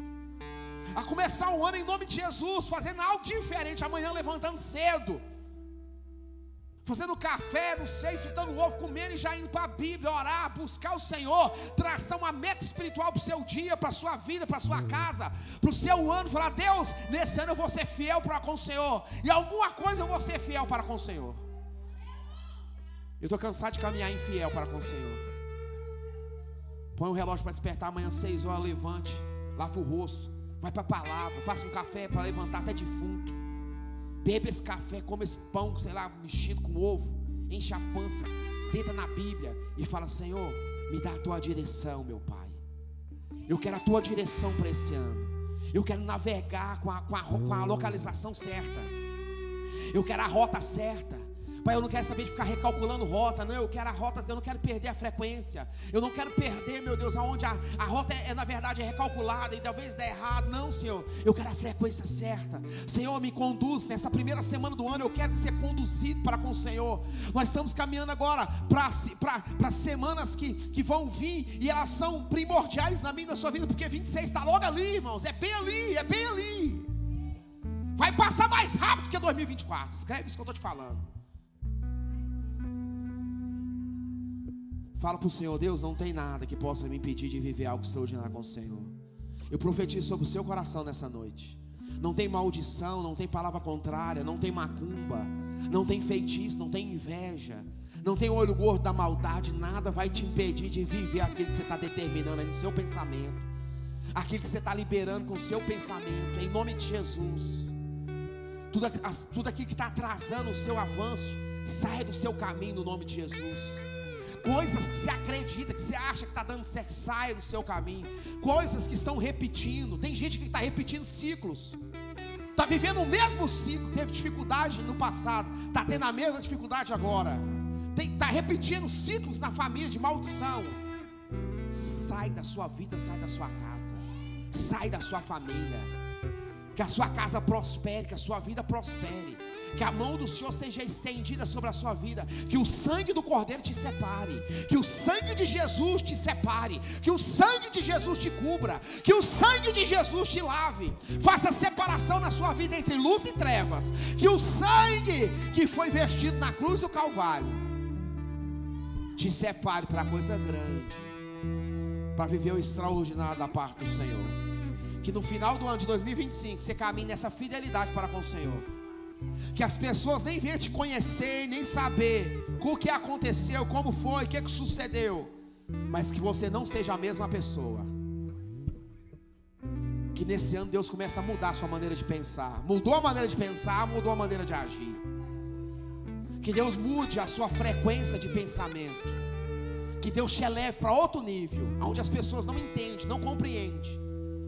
a começar o ano em nome de Jesus, fazendo algo diferente, amanhã levantando cedo, fazendo café, não sei, fritando ovo, comendo e já indo para a Bíblia, orar, buscar o Senhor, traçar uma meta espiritual para o seu dia, para a sua vida, para a sua casa, para o seu ano, falar, Deus, nesse ano eu vou ser fiel para com o Senhor, e alguma coisa eu vou ser fiel para com o Senhor. Eu estou cansado de caminhar infiel para com o Senhor. Põe um relógio para despertar amanhã 6 horas, levante, lava o rosto, vai para a palavra, faça um café para levantar até defunto. Beba esse café, come esse pão, sei lá, mexido com ovo, enche a pança, deita na Bíblia e fala, Senhor, me dá a tua direção, meu Pai. Eu quero a tua direção para esse ano. Eu quero navegar com a localização certa. Eu quero a rota certa. Pai, eu não quero saber de ficar recalculando rota, não, eu quero a rota, eu não quero perder a frequência, eu não quero perder, meu Deus, aonde a rota na verdade é recalculada e talvez dê errado. Não, Senhor, eu quero a frequência certa. Senhor, me conduz nessa primeira semana do ano, eu quero ser conduzido para com o Senhor. Nós estamos caminhando agora para semanas que vão vir, e elas são primordiais na minha e na sua vida, porque 26 está logo ali, irmãos, é bem ali. Vai passar mais rápido que 2024, escreve isso que eu estou te falando. Fala para o Senhor: Deus, não tem nada que possa me impedir de viver algo extraordinário com o Senhor. Eu profetizo sobre o seu coração nessa noite. Não tem maldição, não tem palavra contrária, não tem macumba, não tem feitiço, não tem inveja, não tem olho gordo da maldade. Nada vai te impedir de viver aquilo que você está determinando aí no seu pensamento, aquilo que você está liberando com o seu pensamento, em nome de Jesus. Tudo aquilo que está atrasando o seu avanço, sai do seu caminho no nome de Jesus. Coisas que você acredita, que você acha que está dando certo, saia do seu caminho. Coisas que estão repetindo. Tem gente que está repetindo ciclos, está vivendo o mesmo ciclo, teve dificuldade no passado, está tendo a mesma dificuldade agora, está repetindo ciclos na família de maldição. Sai da sua vida, sai da sua casa, sai da sua família. Que a sua casa prospere, que a sua vida prospere, que a mão do Senhor seja estendida sobre a sua vida, que o sangue do Cordeiro te separe, que o sangue de Jesus te separe, que o sangue de Jesus te cubra, que o sangue de Jesus te lave, faça separação na sua vida entre luz e trevas, que o sangue que foi vertido na cruz do Calvário te separe para coisa grande, para viver o extraordinário da parte do Senhor. Que no final do ano de 2025 você caminhe nessa fidelidade para com o Senhor. Que as pessoas nem venham te conhecer, nem saber o que aconteceu, como foi, o que sucedeu, mas que você não seja a mesma pessoa. Que nesse ano Deus comece a mudar a sua maneira de pensar. Mudou a maneira de pensar, mudou a maneira de agir. Que Deus mude a sua frequência de pensamento. Que Deus te eleve para outro nível, onde as pessoas não entendem, não compreendem.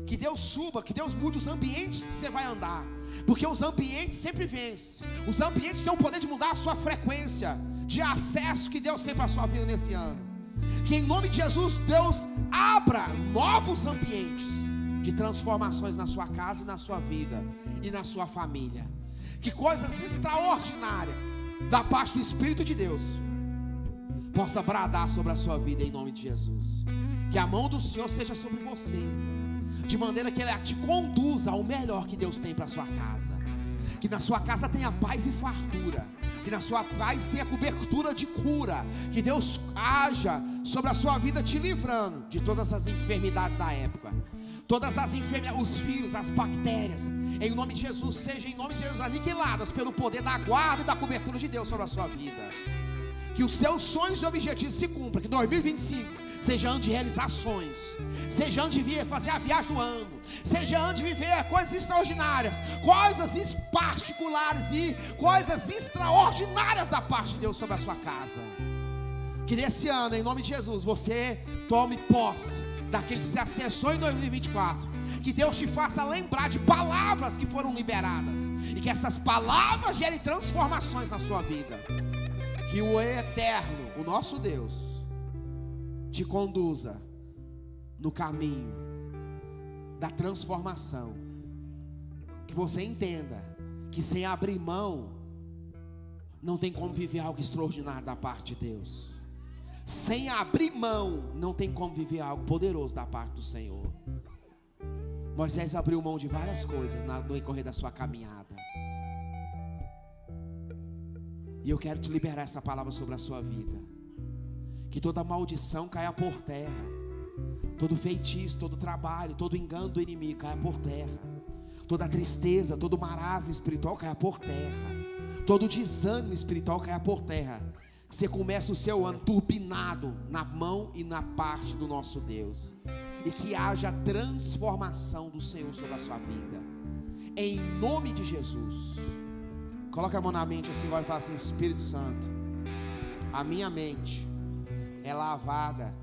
Que Deus suba, que Deus mude os ambientes que você vai andar, porque os ambientes sempre vencem. Os ambientes têm o poder de mudar a sua frequência de acesso que Deus tem para a sua vida nesse ano. Que em nome de Jesus, Deus abra novos ambientes de transformações na sua casa e na sua vida e na sua família. Que coisas extraordinárias da parte do Espírito de Deus possa bradar sobre a sua vida em nome de Jesus. Que a mão do Senhor seja sobre você, de maneira que ela te conduza ao melhor que Deus tem para a sua casa. Que na sua casa tenha paz e fartura, que na sua paz tenha cobertura de cura, que Deus haja sobre a sua vida te livrando de todas as enfermidades da época, todas as enfermidades, os vírus, as bactérias, em nome de Jesus, sejam em nome de Jesus aniquiladas pelo poder da guarda e da cobertura de Deus sobre a sua vida. Que os seus sonhos e objetivos se cumpram, que 2025 seja ano de realizações, seja ano de fazer a viagem do ano, seja ano de viver coisas extraordinárias, coisas particulares e coisas extraordinárias da parte de Deus sobre a sua casa. Que nesse ano, em nome de Jesus, você tome posse daquele que se acessou em 2024, que Deus te faça lembrar de palavras que foram liberadas, e que essas palavras gerem transformações na sua vida. Que o eterno, o nosso Deus, te conduza no caminho da transformação. Que você entenda que sem abrir mão não tem como viver algo extraordinário da parte de Deus. Sem abrir mão não tem como viver algo poderoso da parte do Senhor. Moisés abriu mão de várias coisas no decorrer da sua caminhada. E eu quero te liberar essa palavra sobre a sua vida. Que toda maldição caia por terra, todo feitiço, todo trabalho, todo engano do inimigo caia por terra, toda tristeza, todo marasmo espiritual caia por terra, todo desânimo espiritual caia por terra. Que você comece o seu ano turbinado na mão e na parte do nosso Deus, e que haja transformação do Senhor sobre a sua vida, em nome de Jesus. Coloca a mão na mente assim agora e fala assim: Espírito Santo, a minha mente é lavada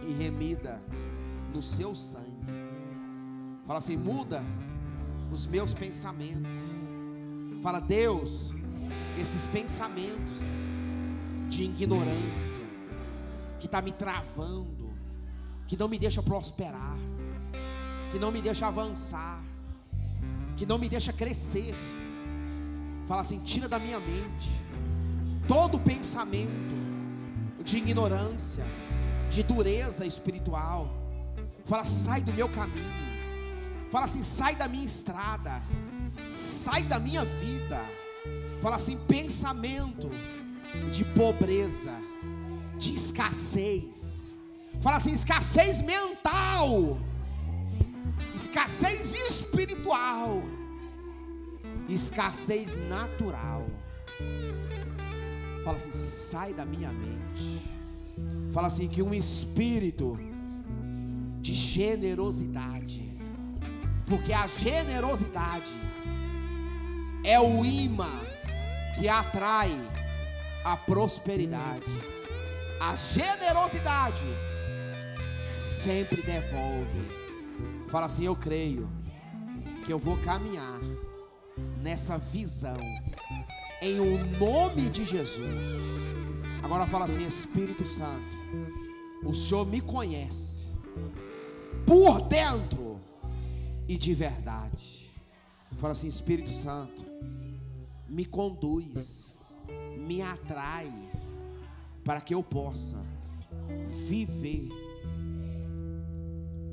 e remida no seu sangue. Fala assim: muda os meus pensamentos. Fala: Deus, esses pensamentos de ignorância que está me travando, que não me deixa prosperar, que não me deixa avançar, que não me deixa crescer. Fala assim: tira da minha mente todo pensamento de ignorância, de dureza espiritual. Fala: sai do meu caminho. Fala assim: sai da minha estrada, sai da minha vida. Fala assim: pensamento de pobreza, de escassez. Fala assim: escassez mental, escassez espiritual, escassez natural. Fala assim: sai da minha mente. Fala assim: que um espírito de generosidade, porque a generosidade é o imã que atrai a prosperidade. A generosidade sempre devolve. Fala assim: eu creio que eu vou caminhar nessa visão, em o nome de Jesus. Agora fala assim: Espírito Santo, o Senhor me conhece por dentro e de verdade. Fala assim: Espírito Santo, me conduz, me atrai, para que eu possa viver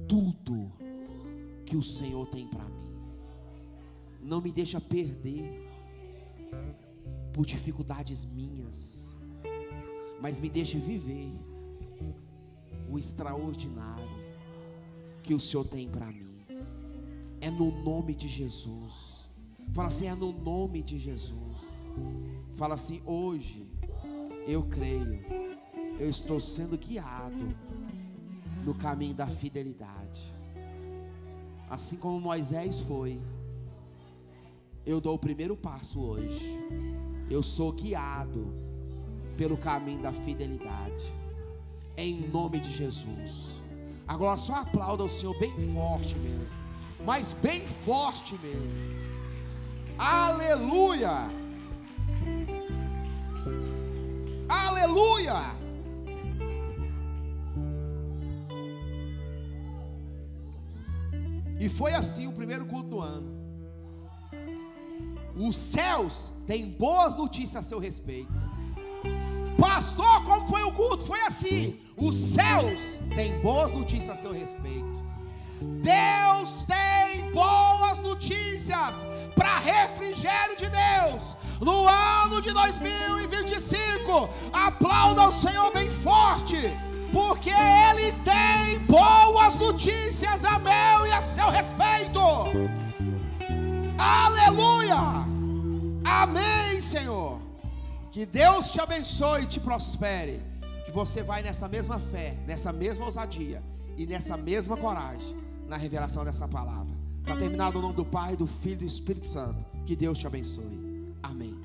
tudo que o Senhor tem para mim. Não me deixa perder por dificuldades minhas, mas me deixe viver o extraordinário que o Senhor tem para mim. É no nome de Jesus. Fala assim: é no nome de Jesus. Fala assim: hoje eu creio, eu estou sendo guiado no caminho da fidelidade. Assim como Moisés foi, eu dou o primeiro passo hoje. Eu sou guiado pelo caminho da fidelidade, em nome de Jesus. Agora só aplauda o Senhor bem forte mesmo, mas bem forte mesmo. Aleluia, aleluia. E foi assim o primeiro culto do ano. Os céus têm boas notícias a seu respeito. Pastor, como foi o culto? Foi assim: os céus têm boas notícias a seu respeito. Deus tem boas notícias para refrigério de Deus no ano de 2025. Aplauda o Senhor bem forte, porque Ele tem boas notícias a meu e a seu respeito. Aleluia, amém, Senhor. Que Deus te abençoe e te prospere. Que você vai nessa mesma fé, nessa mesma ousadia e nessa mesma coragem na revelação dessa palavra. Está terminado o nome do Pai, do Filho e do Espírito Santo. Que Deus te abençoe, amém.